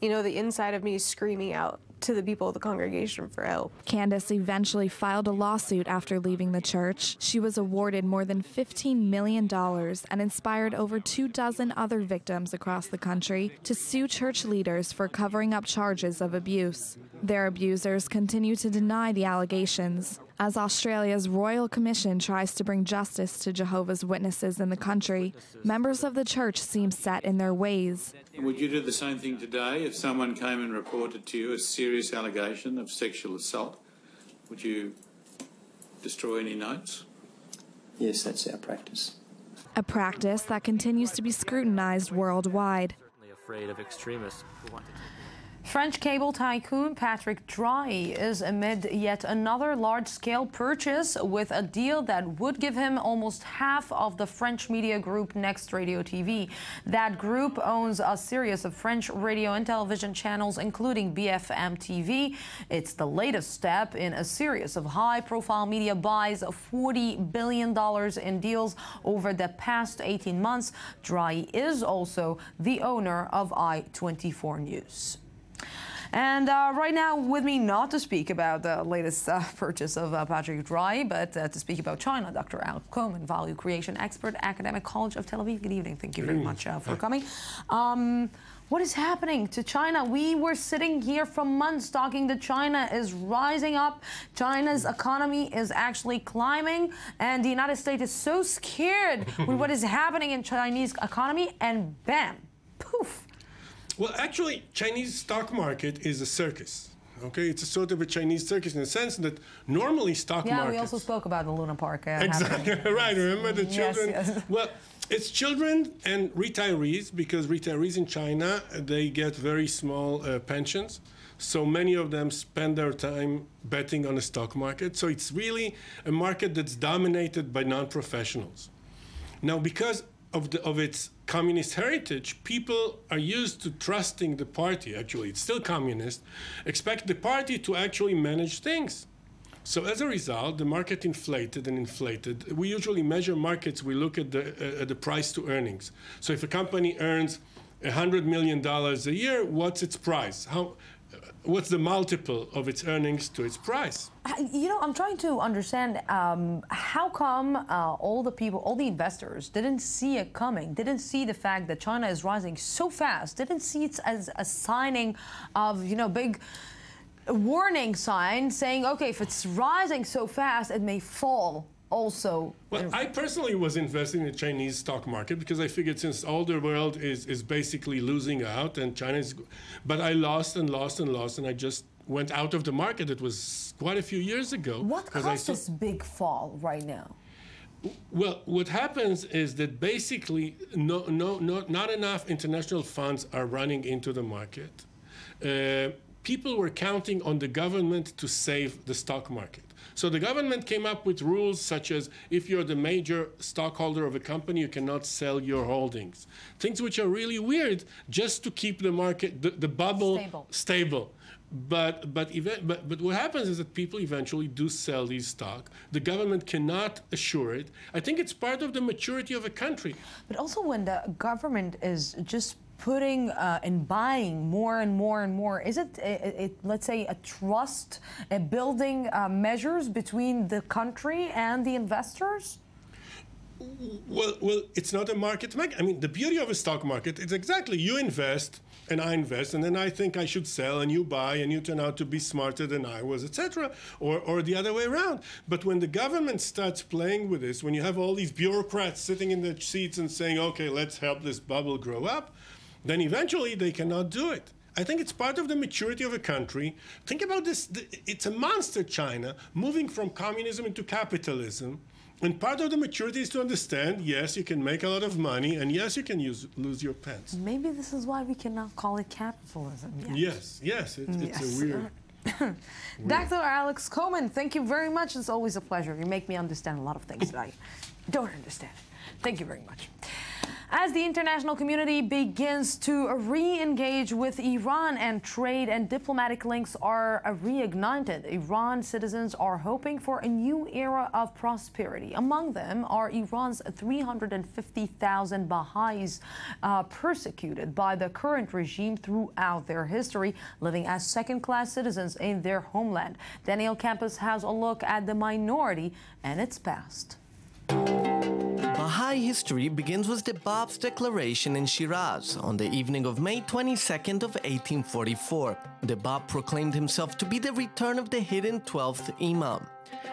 You know, the inside of me is screaming out to the people of the congregation for help. Candace eventually filed a lawsuit after leaving the church. She was awarded more than $15 million and inspired over 24 other victims across the country to sue church leaders for covering up charges of abuse. Their abusers continue to deny the allegations. As Australia's Royal Commission tries to bring justice to Jehovah's Witnesses in the country, members of the church seem set in their ways. Would you do the same thing today if someone came and reported to you a serious allegation of sexual assault? Would you destroy any notes? Yes, that's our practice. A practice that continues to be scrutinized worldwide. Afraid of extremists who want to French cable tycoon Patrick Drahi is amid yet another large-scale purchase with a deal that would give him almost half of the French media group Next Radio TV. That group owns a series of French radio and television channels, including BFM TV. It's the latest step in a series of high-profile media buys of $40 billion in deals over the past 18 months. Drahi is also the owner of I-24 News. And right now with me, not to speak about the latest purchase of Patrick Drahi, but to speak about China, Dr. Al Coleman, value creation expert, Academic College of Tel Aviv. Good evening. Thank you very much for coming. What is happening to China? We were sitting here for months talking that China is rising up. China's economy is actually climbing, and the United States is so scared with what is happening in Chinese economy, and bam, poof. Well, actually, Chinese stock market is a circus. Okay, it's a sort of a Chinese circus in the sense that normally stock markets. Yeah, we also spoke about the Luna Park. Exactly, right. Remember the children? Yes. Well, it's children and retirees, because retirees in China, they get very small pensions. So many of them spend their time betting on the stock market. So it's really a market that's dominated by non-professionals. Now, because of its communist heritage, people are used to trusting the party. Actually, it's still communist, expect the party to actually manage things. So as a result, the market inflated and inflated. We usually measure markets, we look at the price to earnings. So if a company earns $100 million a year, what's its price? What's the multiple of its earnings to its price? You know, I'm trying to understand how come all the investors didn't see it coming, didn't see the fact that China is rising so fast, didn't see it as a signing of, you know, big warning sign saying, okay, if it's rising so fast, it may fall also. Well, I personally was investing in the Chinese stock market because I figured since all the world is basically losing out and China is, but I lost and lost and lost, and I just went out of the market. It was quite a few years ago. What caused this big fall right now? Well, what happens is that basically not enough international funds are running into the market. People were counting on the government to save the stock market. So the government came up with rules such as if you're the major stockholder of a company, you cannot sell your holdings. Things which are really weird just to keep the market, the bubble stable. But what happens is that people eventually do sell these stock. The government cannot assure it. I think it's part of the maturity of a country. But also when the government is just putting and buying more and more and more, is it let's say a trust, building measures between the country and the investors? Well, it's not a market. I mean, the beauty of a stock market is exactly you invest and I invest, and then I think I should sell, and you buy, and you turn out to be smarter than I was, etc., or the other way around. But when the government starts playing with this, when you have all these bureaucrats sitting in their seats and saying, okay, let's help this bubble grow up, then eventually they cannot do it. I think it's part of the maturity of a country. Think about this. It's a monster, China, moving from communism into capitalism. And part of the maturity is to understand, yes, you can make a lot of money, and yes, you can lose your pants. Maybe this is why we cannot call it capitalism yet. Yes, it's a weird... Dr. Alex Coleman, thank you very much. It's always a pleasure. You make me understand a lot of things that I don't understand. Thank you very much. As the international community begins to re-engage with Iran and trade and diplomatic links are reignited, Iran citizens are hoping for a new era of prosperity. Among them are Iran's 350,000 Baha'is persecuted by the current regime throughout their history, living as second-class citizens in their homeland. Daniel Campos has a look at the minority and its past. Baha'i history begins with the Bab's declaration in Shiraz on the evening of May 22nd of 1844. The Bab proclaimed himself to be the return of the hidden 12th Imam.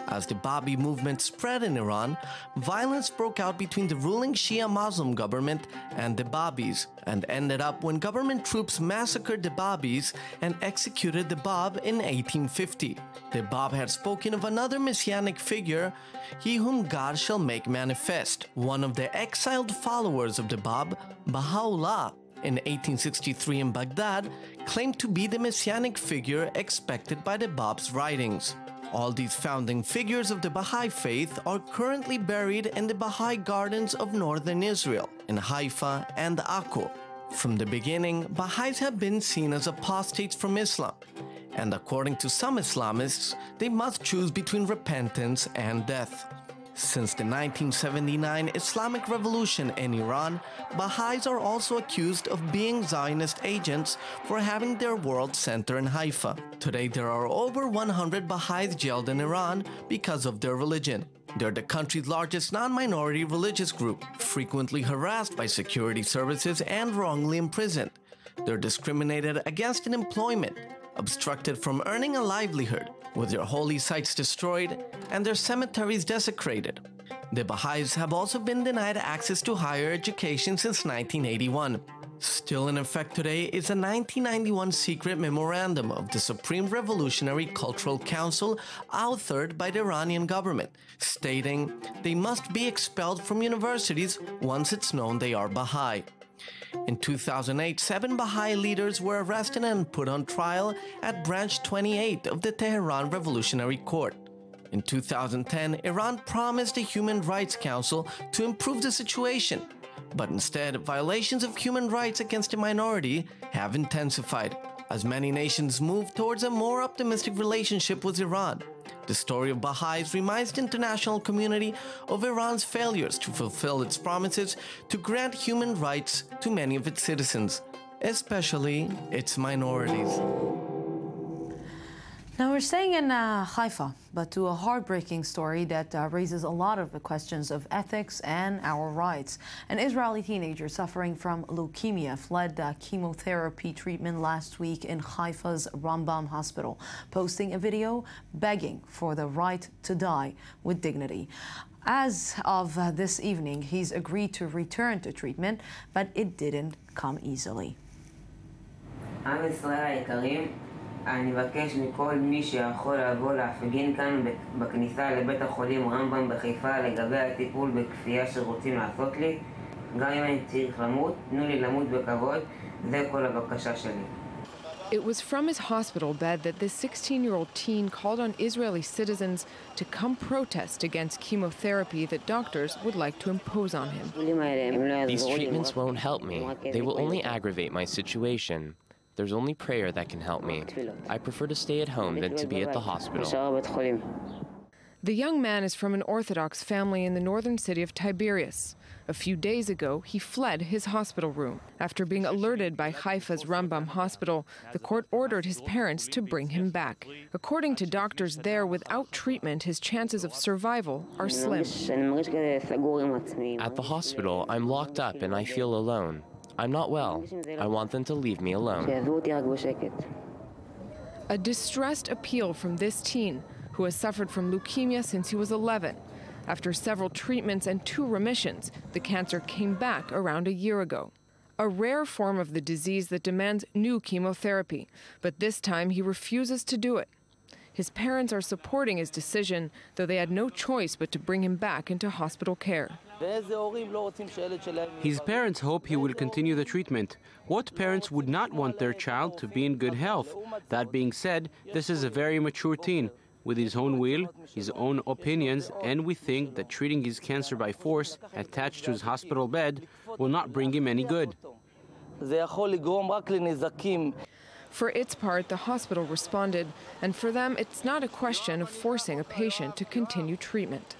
As the Babi movement spread in Iran, violence broke out between the ruling Shia Muslim government and the Babis, and ended up when government troops massacred the Babis and executed the Bab in 1850. The Bab had spoken of another messianic figure, he whom God shall make manifest. One of the exiled followers of the Bab, Baha'u'llah, in 1863 in Baghdad, claimed to be the messianic figure expected by the Bab's writings. All these founding figures of the Baha'i faith are currently buried in the Baha'i gardens of northern Israel, in Haifa and Akko. From the beginning, Baha'is have been seen as apostates from Islam, and according to some Islamists, they must choose between repentance and death. Since the 1979 Islamic Revolution in Iran, Baha'is are also accused of being Zionist agents for having their world center in Haifa. Today, there are over 100 Baha'is jailed in Iran because of their religion. They're the country's largest non-minority religious group, frequently harassed by security services and wrongly imprisoned. They're discriminated against in employment, obstructed from earning a livelihood, with their holy sites destroyed and their cemeteries desecrated. The Baha'is have also been denied access to higher education since 1981. Still in effect today is a 1991 secret memorandum of the Supreme Revolutionary Cultural Council authored by the Iranian government, stating they must be expelled from universities once it's known they are Baha'i. In 2008, 7 Baha'i leaders were arrested and put on trial at Branch 28 of the Tehran Revolutionary Court. In 2010, Iran promised the Human Rights Council to improve the situation, but instead, violations of human rights against the minority have intensified, as many nations move towards a more optimistic relationship with Iran. The story of Baha'is reminds the international community of Iran's failures to fulfill its promises to grant human rights to many of its citizens, especially its minorities. Now we're staying in Haifa, but to a heartbreaking story that raises a lot of the questions of ethics and our rights. An Israeli teenager suffering from leukemia fled chemotherapy treatment last week in Haifa's Rambam hospital, posting a video begging for the right to die with dignity. As of this evening, he's agreed to return to treatment, but it didn't come easily. אני מבקש מכל מי שיכול לבוא להפגין כאן בכניסה לבית החולים רמב"ם בחיפה לגבי הטיפול בכפייה שרוצים לעשות לי. גם אם אני צריך למות, תנו לי למות בכבוד, זה כל הבקשה שלי. It was from his hospital bed that this 16-year-old teen called on Israeli citizens to come protest against chemotherapy that doctors would like to impose on him. These treatments won't help me. They will only aggravate my situation. There's only prayer that can help me. I prefer to stay at home than to be at the hospital. The young man is from an Orthodox family in the northern city of Tiberias. A few days ago, he fled his hospital room. After being alerted by Haifa's Rambam hospital, the court ordered his parents to bring him back. According to doctors there, without treatment, his chances of survival are slim. At the hospital, I'm locked up and I feel alone. I'm not well. I want them to leave me alone. A distressed appeal from this teen, who has suffered from leukemia since he was 11. After several treatments and 2 remissions, the cancer came back around a year ago. a rare form of the disease that demands new chemotherapy, but this time he refuses to do it. His parents are supporting his decision, though they had no choice but to bring him back into hospital care. His parents hope he will continue the treatment. What parents would not want their child to be in good health? That being said, this is a very mature teen, with his own will, his own opinions, and we think that treating his cancer by force, attached to his hospital bed, will not bring him any good. For its part, the hospital responded, and for them, it's not a question of forcing a patient to continue treatment.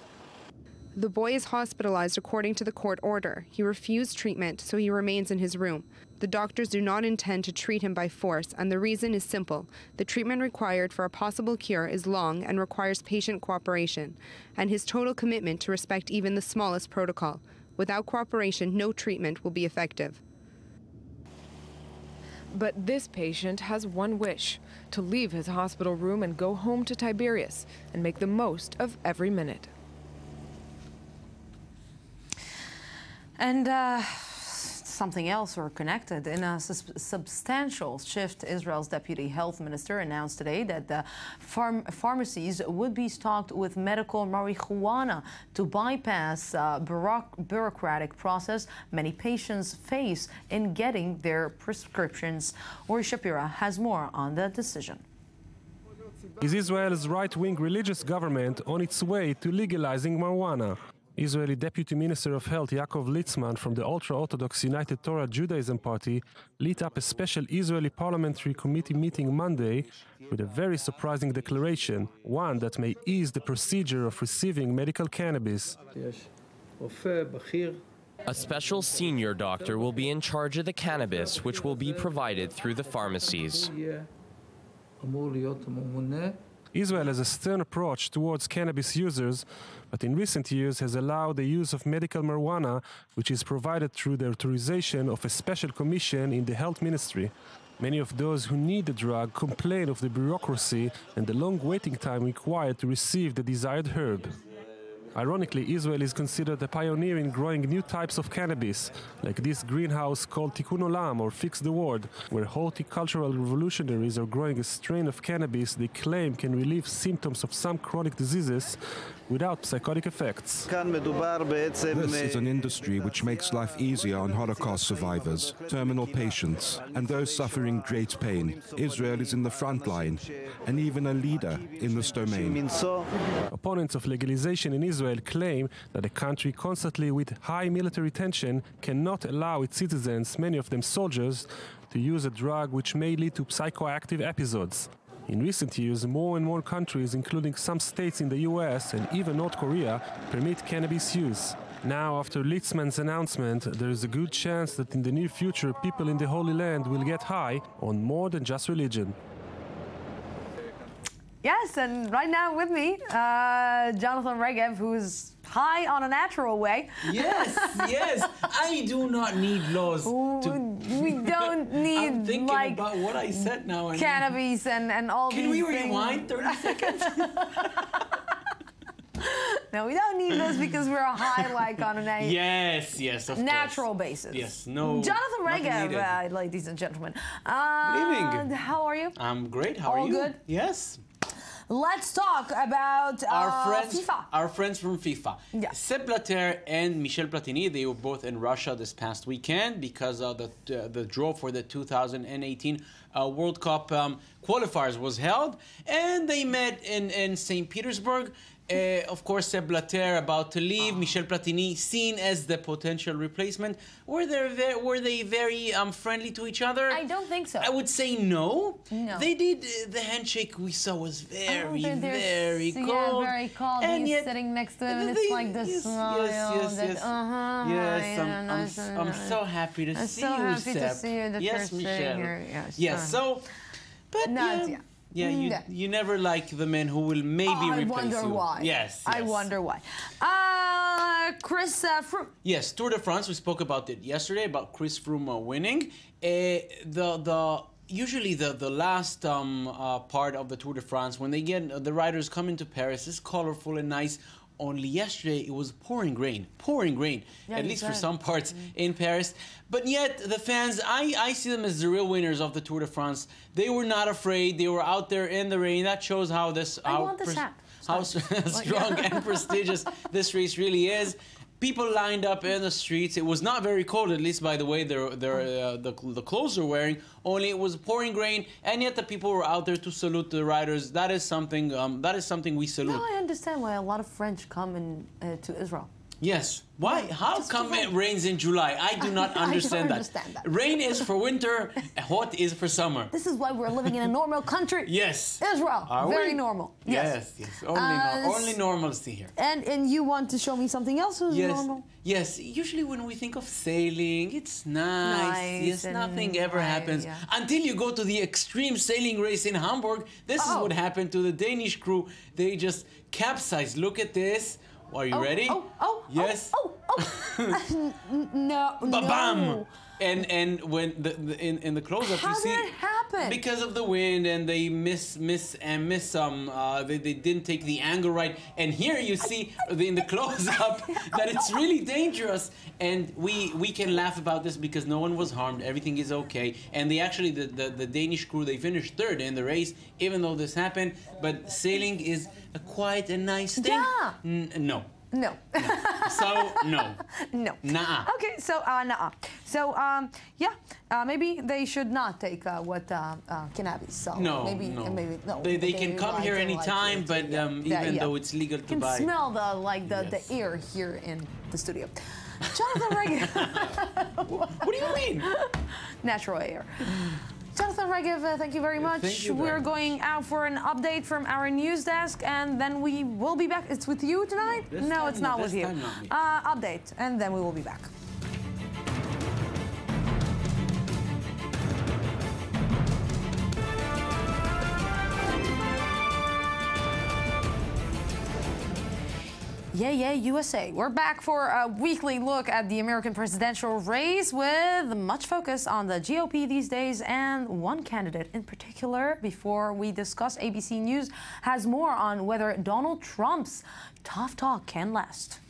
The boy is hospitalized according to the court order. He refused treatment, so he remains in his room. The doctors do not intend to treat him by force, and the reason is simple. The treatment required for a possible cure is long and requires patient cooperation, and his total commitment to respect even the smallest protocol. Without cooperation, no treatment will be effective. But this patient has one wish: to leave his hospital room and go home to Tiberias and make the most of every minute. And something else or connected. In a substantial shift, Israel's deputy health minister announced today that the pharmacies would be stocked with medical marijuana to bypass bureaucratic process many patients face in getting their prescriptions. Ori Shapira has more on the decision. Is Israel's right-wing religious government on its way to legalizing marijuana? Israeli Deputy Minister of Health Yaakov Litzman from the ultra-Orthodox United Torah Judaism Party lit up a special Israeli Parliamentary Committee meeting Monday with a very surprising declaration, one that may ease the procedure of receiving medical cannabis. A special senior doctor will be in charge of the cannabis, which will be provided through the pharmacies. Israel has a stern approach towards cannabis users, but in recent years has allowed the use of medical marijuana, which is provided through the authorization of a special commission in the health ministry. Many of those who need the drug complain of the bureaucracy and the long waiting time required to receive the desired herb. Ironically, Israel is considered a pioneer in growing new types of cannabis, like this greenhouse called Tikkun Olam or Fix the World, where horticultural revolutionaries are growing a strain of cannabis they claim can relieve symptoms of some chronic diseases without psychotic effects. This is an industry which makes life easier on Holocaust survivors, terminal patients, and those suffering great pain. Israel is in the front line, and even a leader in this domain. Opponents of legalization in Israel claim that a country constantly with high military tension cannot allow its citizens, many of them soldiers, to use a drug which may lead to psychoactive episodes. In recent years, more and more countries, including some states in the US and even North Korea, permit cannabis use. Now, after Litzman's announcement, there is a good chance that in the near future, people in the Holy Land will get high on more than just religion. Yes, and right now with me, Jonathan Regev, who's high on a natural way. Yes, yes. I do not need laws. We don't need I'm thinking like about what I said now. Cannabis and all Can these we things. rewind 30 seconds? No, we don't need those because we're high like on a yes, of natural course. basis. Yes, no. Jonathan Regev, ladies and gentlemen. Good evening. How are you? I'm great. How are you? All good? Yes. Let's talk about FIFA. Our friends from FIFA. Yeah. Sepp Blatter and Michel Platini, they were both in Russia this past weekend because of the draw for the 2018 World Cup qualifiers was held, and they met in St. Petersburg. Of course, Sepp Blatter about to leave, Michel Platini seen as the potential replacement. Were they very friendly to each other? I don't think so. I would say no. No. They did. The handshake we saw was very cold. Yeah, very cold. And He's yet, sitting next to him, and it's like this smile. Yes, I'm so happy to see you, I'm so happy Sepp. to see you that yes, you're Michel. sitting here. Yes, so, but you never like the men who will maybe replace you. I wonder why. Yes. I wonder why. Chris Froome. Yes, Tour de France. We spoke about it yesterday about Chris Froome winning. Usually the last part of the Tour de France, when they get the riders come into Paris, is colorful and nice. Only yesterday it was pouring rain, Yeah, at least for some parts in Paris. But yet the fans, I see them as the real winners of the Tour de France. They were not afraid. They were out there in the rain. That shows how strong and prestigious this race really is. People lined up in the streets. It was not very cold, at least by the way the clothes they're wearing. Only it was pouring rain, and yet the people were out there to salute the riders. That is something. We salute. Now I understand why a lot of French come to Israel. Yes. Why? How come it rains in July? I do not understand that. Rain is for winter, hot is for summer. This is why we're living in a normal country. Yes. Israel. Very normal. Yes. Only normalcy here. And you want to show me something else who's normal? Yes. Usually when we think of sailing, it's nice. Yes, nothing ever happens. Yeah. Until you go to the extreme sailing race in Hamburg. This is what happened to the Danish crew. They just capsized. Look at this. Are you ready? Yes. No. Ba-bam! And when in the close-up you see, how did it happen? Because of the wind, and they miss some. They didn't take the angle right. And here you see in the close-up that it's really dangerous. And we can laugh about this because no one was harmed. Everything is okay. And they actually the Danish crew, they finished third in the race, even though this happened. But sailing is quite a nice thing. Yeah. No. So no. Nah. Okay, so nah. So maybe they should not take cannabis. So maybe no. They can come here anytime, but even though it's legal to buy. You can smell the air here in the studio. Jonathan Reagan. What do you mean? Natural air. Jonathan Regev, thank you very much. Thank you. We're going out for an update from our news desk, and then we will be back. It's with you tonight? No, it's not with you. Update, and then we will be back. Yeah, USA. We're back for a weekly look at the American presidential race with much focus on the GOP these days and one candidate in particular. Before we discuss, ABC News has more on whether Donald Trump's tough talk can last.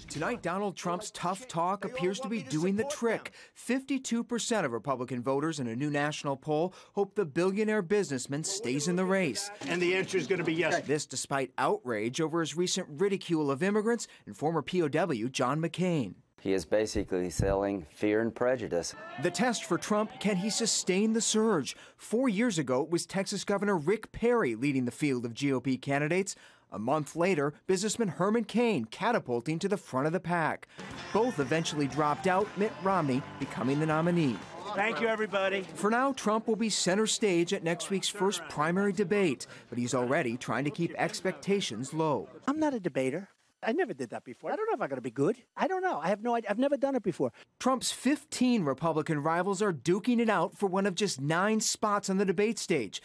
Tonight, Donald Trump's tough talk appears to be doing the trick. 52% of Republican voters in a new national poll hope the billionaire businessman stays in the race. And the answer is going to be yes. This despite outrage over his recent ridicule of immigrants and former POW John McCain. He is basically selling fear and prejudice. The test for Trump, can he sustain the surge? 4 years ago, it was Texas Governor Rick Perry leading the field of GOP candidates. A month later, businessman Herman Cain catapulting to the front of the pack. Both eventually dropped out, Mitt Romney becoming the nominee. Thank you, everybody. For now, Trump will be center stage at next week's first primary debate, but he's already trying to keep expectations low. I'm not a debater. I never did that before. I don't know if I'm going to be good. I don't know. I have no idea. I've never done it before. Trump's 15 Republican rivals are duking it out for one of just 9 spots on the debate stage.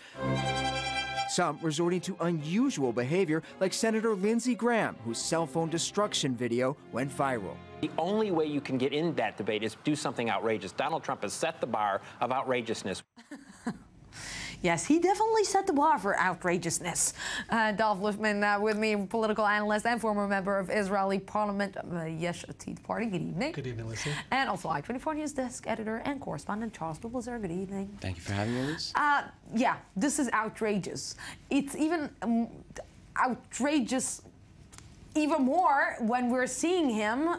Some resorting to unusual behavior, like Senator Lindsey Graham, whose cell phone destruction video went viral. The only way you can get in that debate is do something outrageous. Donald Trump has set the bar of outrageousness. Yes, he definitely set the bar for outrageousness. Dolph Liftman with me, political analyst and former member of Israeli parliament, Yesh Atid Party. Good evening. Good evening, Lucy. And also I-24 News desk editor and correspondent Charles Dublizer. Good evening. Thank you for having me, Liz. Yeah, this is outrageous. It's even outrageous even more when we're seeing him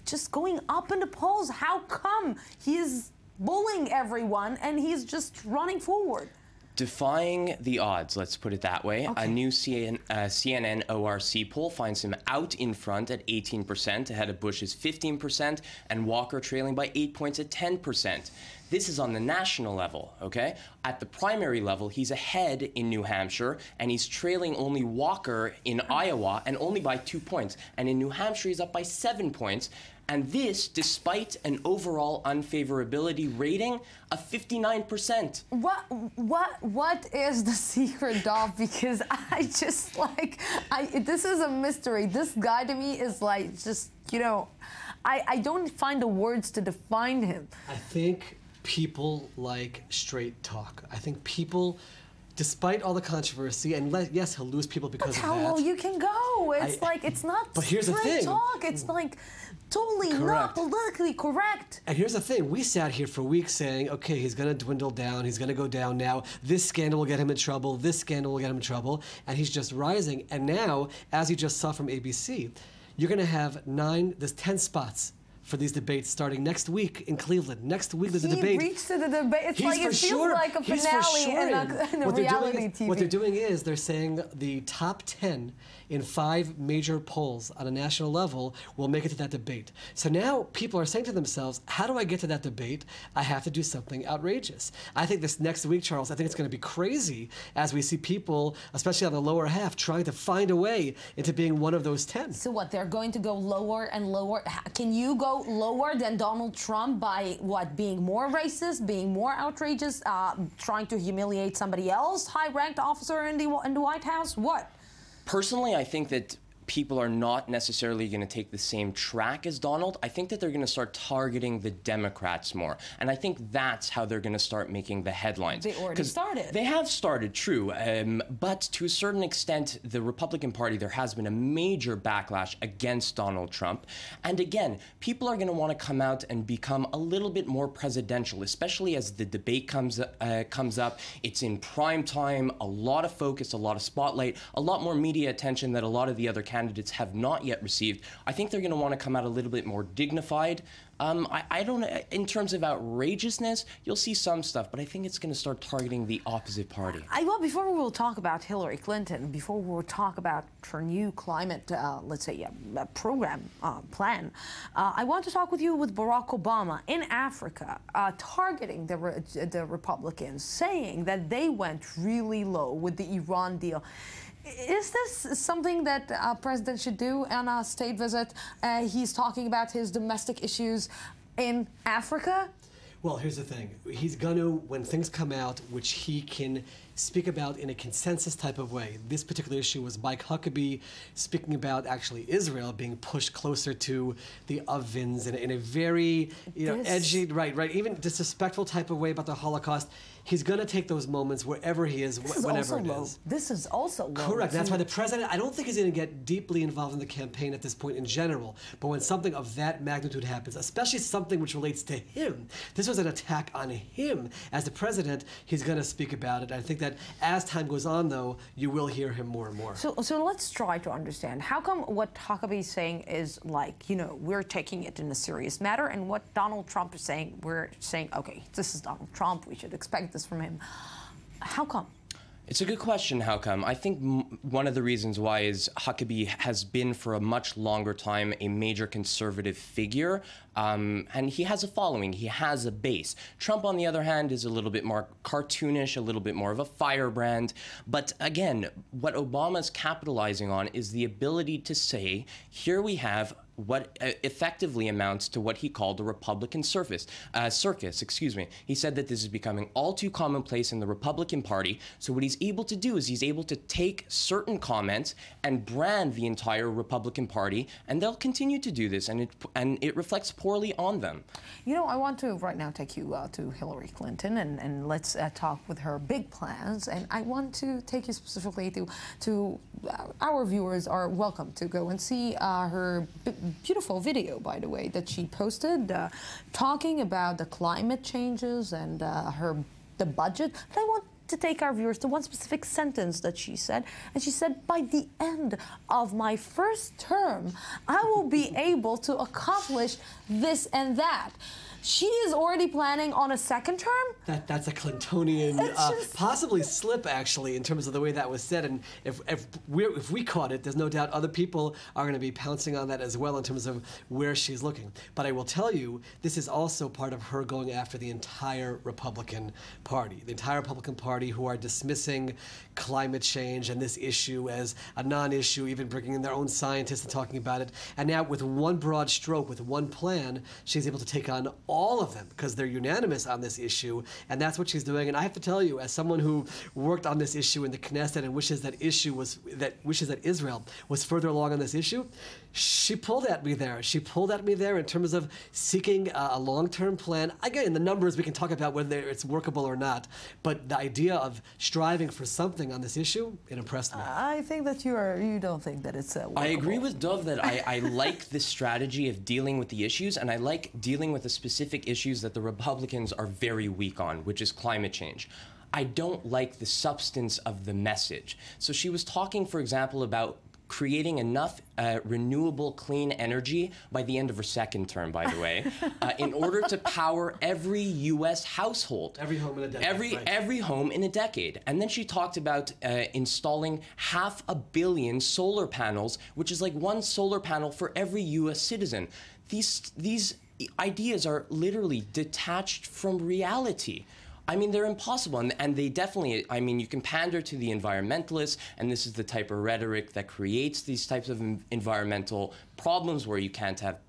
just going up in the polls. How come he is bullying everyone and he's just running forward? Defying the odds, let's put it that way. Okay. A new CNN ORC poll finds him out in front at 18%, ahead of Bush's 15%, and Walker trailing by 8 points at 10%. This is on the national level, okay? At the primary level, he's ahead in New Hampshire, and he's trailing only Walker in Iowa, and only by 2 points. And in New Hampshire, he's up by 7 points. And this, despite an overall unfavorability rating of 59%. What is the secret, Dolph? Because I just this is a mystery. This guy to me is like just, I don't find the words to define him. I think people like straight talk. I think people despite all the controversy, and yes, he'll lose people because of that. How low you can go? It's like, it's not but here's the thing. talk. It's like totally not politically correct. And here's the thing. We sat here for weeks saying, okay, he's going to dwindle down. He's going to go down now. This scandal will get him in trouble. This scandal will get him in trouble. And he's just rising. And now, as you just saw from ABC, you're going to have there's 10 spots for these debates starting next week in Cleveland. Next week there's a debate. He reached to the debate. It's like, it feels like a finale in a reality TV. What they're doing is they're saying the top 10 in 5 major polls on a national level will make it to that debate. So now people are saying to themselves, how do I get to that debate? I have to do something outrageous. I think this next week, Charles, I think it's going to be crazy as we see people, especially on the lower half, trying to find a way into being one of those 10. So what, they're going to go lower and lower? Can you go lower than Donald Trump by what, being more racist, being more outrageous, trying to humiliate somebody else, high-ranked officer in the White House? What? Personally, I think that people are not necessarily going to take the same track as Donald. I think that they're going to start targeting the Democrats more. And I think that's how they're going to start making the headlines. They already started. They have started, true. But to a certain extent, the Republican Party, there has been a major backlash against Donald Trump. And again, people are going to want to come out and become a little bit more presidential, especially as the debate comes up. It's in prime time, a lot of focus, a lot of spotlight, a lot more media attention that a lot of the other candidates have not yet received. I think they're going to want to come out a little bit more dignified. I don't know, in terms of outrageousness, you'll see some stuff, but I think it's going to start targeting the opposite party. Well, before we will talk about Hillary Clinton, before we will talk about her new climate, let's say, program, plan, I want to talk with you with Barack Obama in Africa, targeting the Republicans, saying that they went really low with the Iran deal. Is this something that a president should do on a state visit? He's talking about his domestic issues in Africa? Well, here's the thing. He's going to, when things come out, which he can speak about in a consensus type of way. This particular issue was Mike Huckabee speaking about actually Israel being pushed closer to the ovens in a very, edgy, right, even disrespectful type of way about the Holocaust. He's going to take those moments wherever he is, whenever it is. This is also low. Correct. That's why the president, I don't think he's going to get deeply involved in the campaign at this point in general. But when something of that magnitude happens, especially something which relates to him, this was an attack on him. As the president, he's going to speak about it. I think that as time goes on, though, you will hear him more and more. So let's try to understand. How come what Huckabee is saying is like, we're taking it in a serious matter, and what Donald Trump is saying, we're saying, okay, this is Donald Trump, we should expect this from him. How come? It's a good question, how come? I think one of the reasons why is Huckabee has been for a much longer time a major conservative figure, and he has a following, he has a base. Trump, on the other hand, is a little bit more cartoonish, a little bit more of a firebrand. But again, what Obama's capitalizing on is the ability to say, here we have what effectively amounts to what he called the Republican circus. He said that this is becoming all too commonplace in the Republican Party. So what he's able to do is he's able to take certain comments and brand the entire Republican Party, and they'll continue to do this, and it reflects poorly on them. I want to right now take you to Hillary Clinton, and let's talk with her big plans. And I want to take you specifically to our viewers are welcome to go and see her beautiful video, by the way, that she posted, talking about the climate changes and the budget. But I want to take our viewers to one specific sentence that she said. And she said, by the end of my first term, I will be able to accomplish this and that. She is already planning on a second term? That's a Clintonian, possibly slip, actually, in terms of the way that was said. And if we caught it, there's no doubt other people are going to be pouncing on that as well in terms of where she's looking. But I will tell you, this is also part of her going after the entire Republican Party. The entire Republican Party who are dismissing climate change and this issue as a non-issue, even bringing in their own scientists and talking about it. And now with one broad stroke, with one plan, she's able to take on all of them because they're unanimous on this issue, and that's what she's doing. And I have to tell you, as someone who worked on this issue in the Knesset and wishes that Israel was further along on this issue, she pulled at me there. She pulled at me there in terms of seeking a long-term plan. Again, the numbers we can talk about whether it's workable or not, but the idea of striving for something on this issue, it impressed me. I think that you don't think that it's workable. I agree with Dov that I like the strategy of dealing with the issues, and I like dealing with the specific issues that the Republicans are very weak on, which is climate change. I don't like the substance of the message. So she was talking, for example, about creating enough renewable clean energy by the end of her second term, by the way, in order to power every U.S. household. Every home in a decade. Every home in a decade. And then she talked about installing 500 million solar panels, which is like one solar panel for every U.S. citizen. These ideas are literally detached from reality. I mean, they're impossible, and they definitely, I mean, you can pander to the environmentalists, and this is the type of rhetoric that creates these types of environmental problems where you can't have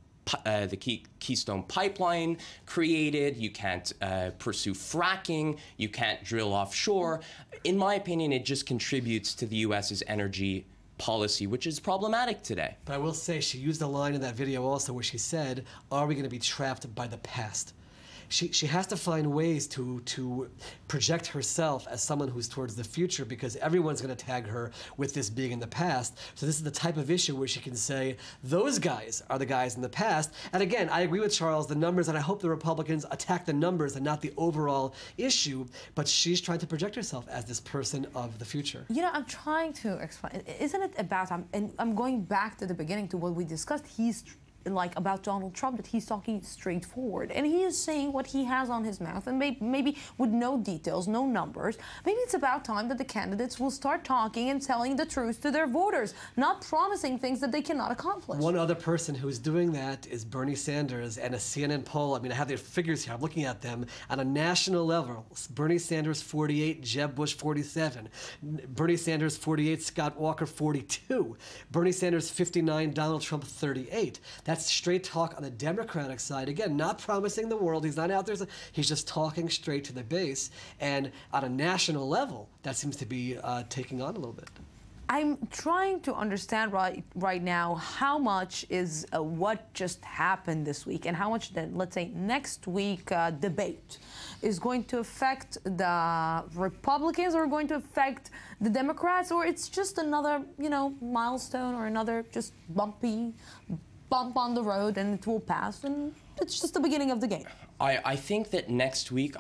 the Keystone Pipeline created, you can't pursue fracking, you can't drill offshore. In my opinion, it just contributes to the U.S.'s energy policy, which is problematic today. But I will say, she used a line in that video also where she said, are we going to be trapped by the past? She has to find ways to project herself as someone who's towards the future, because everyone's going to tag her with this being in the past. So this is the type of issue where she can say, those guys are the guys in the past. And again, I agree with Charles, the numbers, and I hope the Republicans attack the numbers and not the overall issue, but she's trying to project herself as this person of the future. You know, I'm trying to explain, isn't it about, and I'm going back to the beginning to what we discussed, he's like about Donald Trump, that he's talking straightforward. And he is saying what he has on his mouth, and maybe with no details, no numbers. Maybe it's about time that the candidates will start talking and telling the truth to their voters, not promising things that they cannot accomplish. One other person who's doing that is Bernie Sanders, and a CNN poll, I mean, I have their figures here, I'm looking at them, on a national level. Bernie Sanders 48, Jeb Bush 47. Bernie Sanders 48, Scott Walker 42. Bernie Sanders 59, Donald Trump 38. That's straight talk on the Democratic side. Again, not promising the world. He's not out there. He's just talking straight to the base. And on a national level, that seems to be taking on a little bit. I'm trying to understand right now how much is what just happened this week, and how much the, let's say, next week debate is going to affect the Republicans, or going to affect the Democrats, or it's just another, you know, milestone, or another just bump on the road, and it will pass, and it's just the beginning of the game. I think that next week,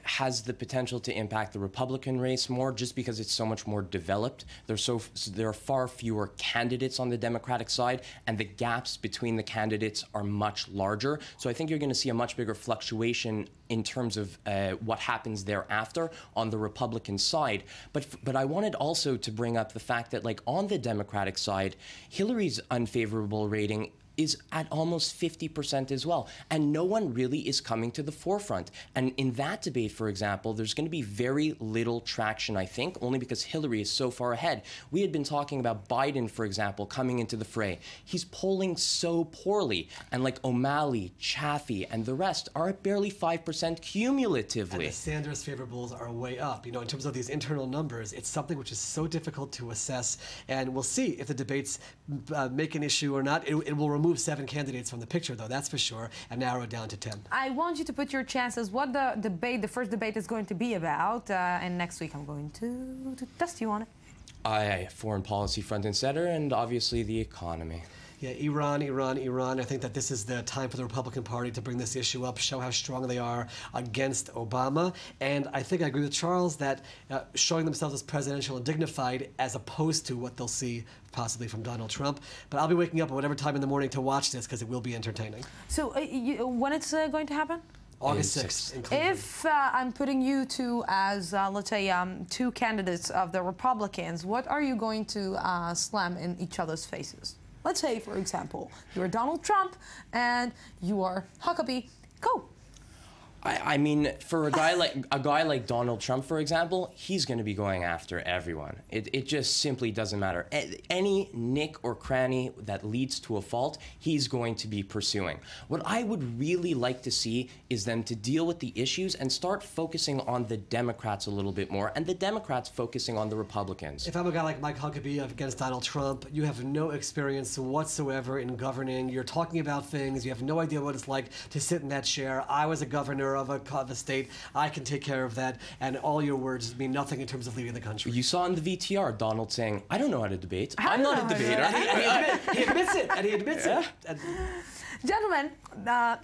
has the potential to impact the Republican race more, just because it's so much more developed. There are far fewer candidates on the Democratic side, and the gaps between the candidates are much larger. So I think you're going to see a much bigger fluctuation in terms of what happens thereafter on the Republican side. But I wanted also to bring up the fact that, like, on the Democratic side, Hillary's unfavorable rating is at almost 50% as well. And no one really is coming to the forefront. And in that debate, for example, there's going to be very little traction, I think, only because Hillary is so far ahead. We had been talking about Biden, for example, coming into the fray. He's polling so poorly. And like O'Malley, Chaffee, and the rest are at barely 5% cumulatively. And the Sanders favorables are way up. You know, in terms of these internal numbers, it's something which is so difficult to assess. And we'll see if the debates make an issue or not. It will remove 7 candidates from the picture, though, that's for sure, and narrow it down to 10. I want you to put your chances, what the first debate is going to be about, and next week I'm going to test you on it. Foreign policy front and center, and obviously the economy. Yeah, Iran. I think that this is the time for the Republican Party to bring this issue up, show how strong they are against Obama. And I think I agree with Charles that showing themselves as presidential and dignified, as opposed to what they'll see possibly from Donald Trump. But I'll be waking up at whatever time in the morning to watch this, because it will be entertaining. So when it's going to happen? August 6th. If I'm putting you two as, let's say, 2 candidates of the Republicans, what are you going to slam in each other's faces? Let's say, for example, you're Donald Trump and you are Huckabee. Go. I mean, for a guy like Donald Trump, for example, he's going to be going after everyone. It just simply doesn't matter. Any nick or cranny that leads to a fault, he's going to be pursuing. What I would really like to see is them to deal with the issues and start focusing on the Democrats a little bit more, and the Democrats focusing on the Republicans. If I'm a guy like Mike Huckabee against Donald Trump, you have no experience whatsoever in governing. You're talking about things. You have no idea what it's like to sit in that chair. I was a governor of a state. I can take care of that, and all your words mean nothing in terms of leading the country. You saw in the VTR Donald saying, "I don't know how to debate. I'm not a debater." He admits it, and he admits it. Gentlemen,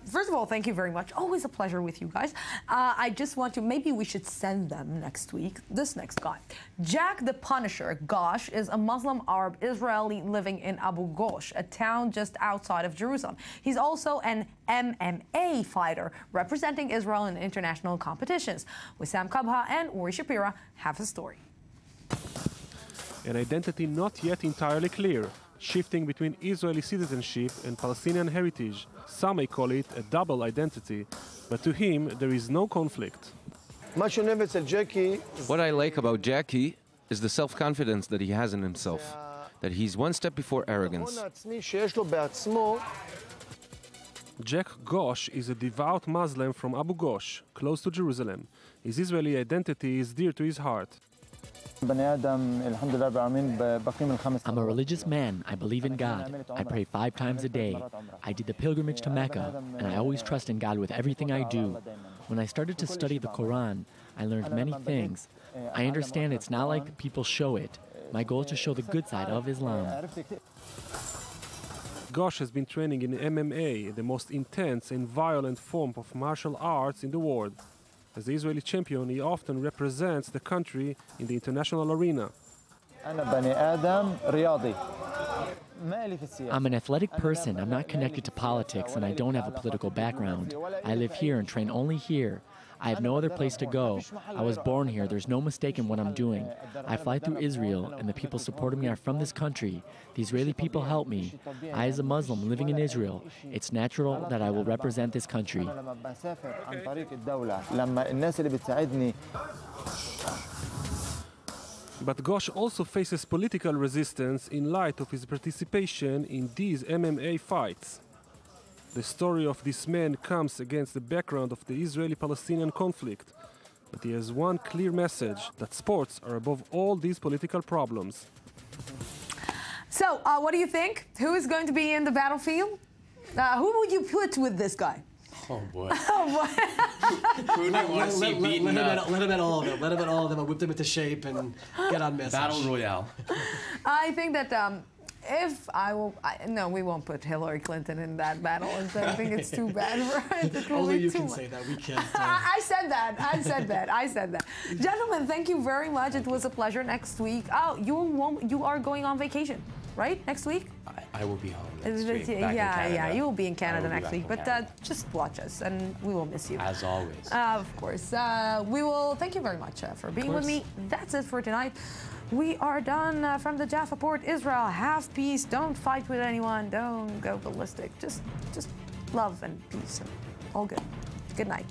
first of all, thank you very much. Always a pleasure with you guys. I just want to, maybe we should send them next week, this next guy. Jack the Punisher Ghosh is a Muslim Arab Israeli living in Abu Ghosh, a town just outside of Jerusalem. He's also an MMA fighter representing Israel in international competitions. Wissam Kabha and Uri Shapira have a story. An identity not yet entirely clear, shifting between Israeli citizenship and Palestinian heritage. Some may call it a double identity, but to him there is no conflict. What I like about Jackie is the self-confidence that he has in himself, that he's one step before arrogance. Jack Ghosh is a devout Muslim from Abu Ghosh, close to Jerusalem. His Israeli identity is dear to his heart. I'm a religious man. I believe in God. I pray 5 times a day. I did the pilgrimage to Mecca, and I always trust in God with everything I do. When I started to study the Quran, I learned many things. I understand it's not like people show it. My goal is to show the good side of Islam. Ghosh has been training in MMA, the most intense and violent form of martial arts in the world. As the Israeli champion, he often represents the country in the international arena. I'm an athletic person. I'm not connected to politics, and I don't have a political background. I live here and train only here. I have no other place to go. I was born here. There's no mistake in what I'm doing. I fly through Israel, and the people supporting me are from this country. The Israeli people help me. I, as a Muslim living in Israel, it's natural that I will represent this country. But Ghosh also faces political resistance in light of his participation in these MMA fights. The story of this man comes against the background of the Israeli-Palestinian conflict, but he has one clear message, that sports are above all these political problems. So, what do you think? Who is going to be in the battlefield? Who would you put with this guy? Oh boy. Oh boy. Who do you want to see beaten up? Let him at all of them. Let him at all of them and whip them into shape and get on message. Battle Royale. I think that no, we won't put Hillary Clinton in that battle. I think it's too bad for her. Only you can say that. We can't. I said that. I said that. Gentlemen, thank you very much. It was a pleasure. Next week, you are going on vacation, right? Next week? I will be home. Yeah, you will be in Canada next week. But just watch us, and we will miss you. As always. Of course. We will. Thank you very much for being with me. That's it for tonight. We are done from the Jaffa Port, Israel. Have peace. Don't fight with anyone. Don't go ballistic. Just love and peace and all good. Good night.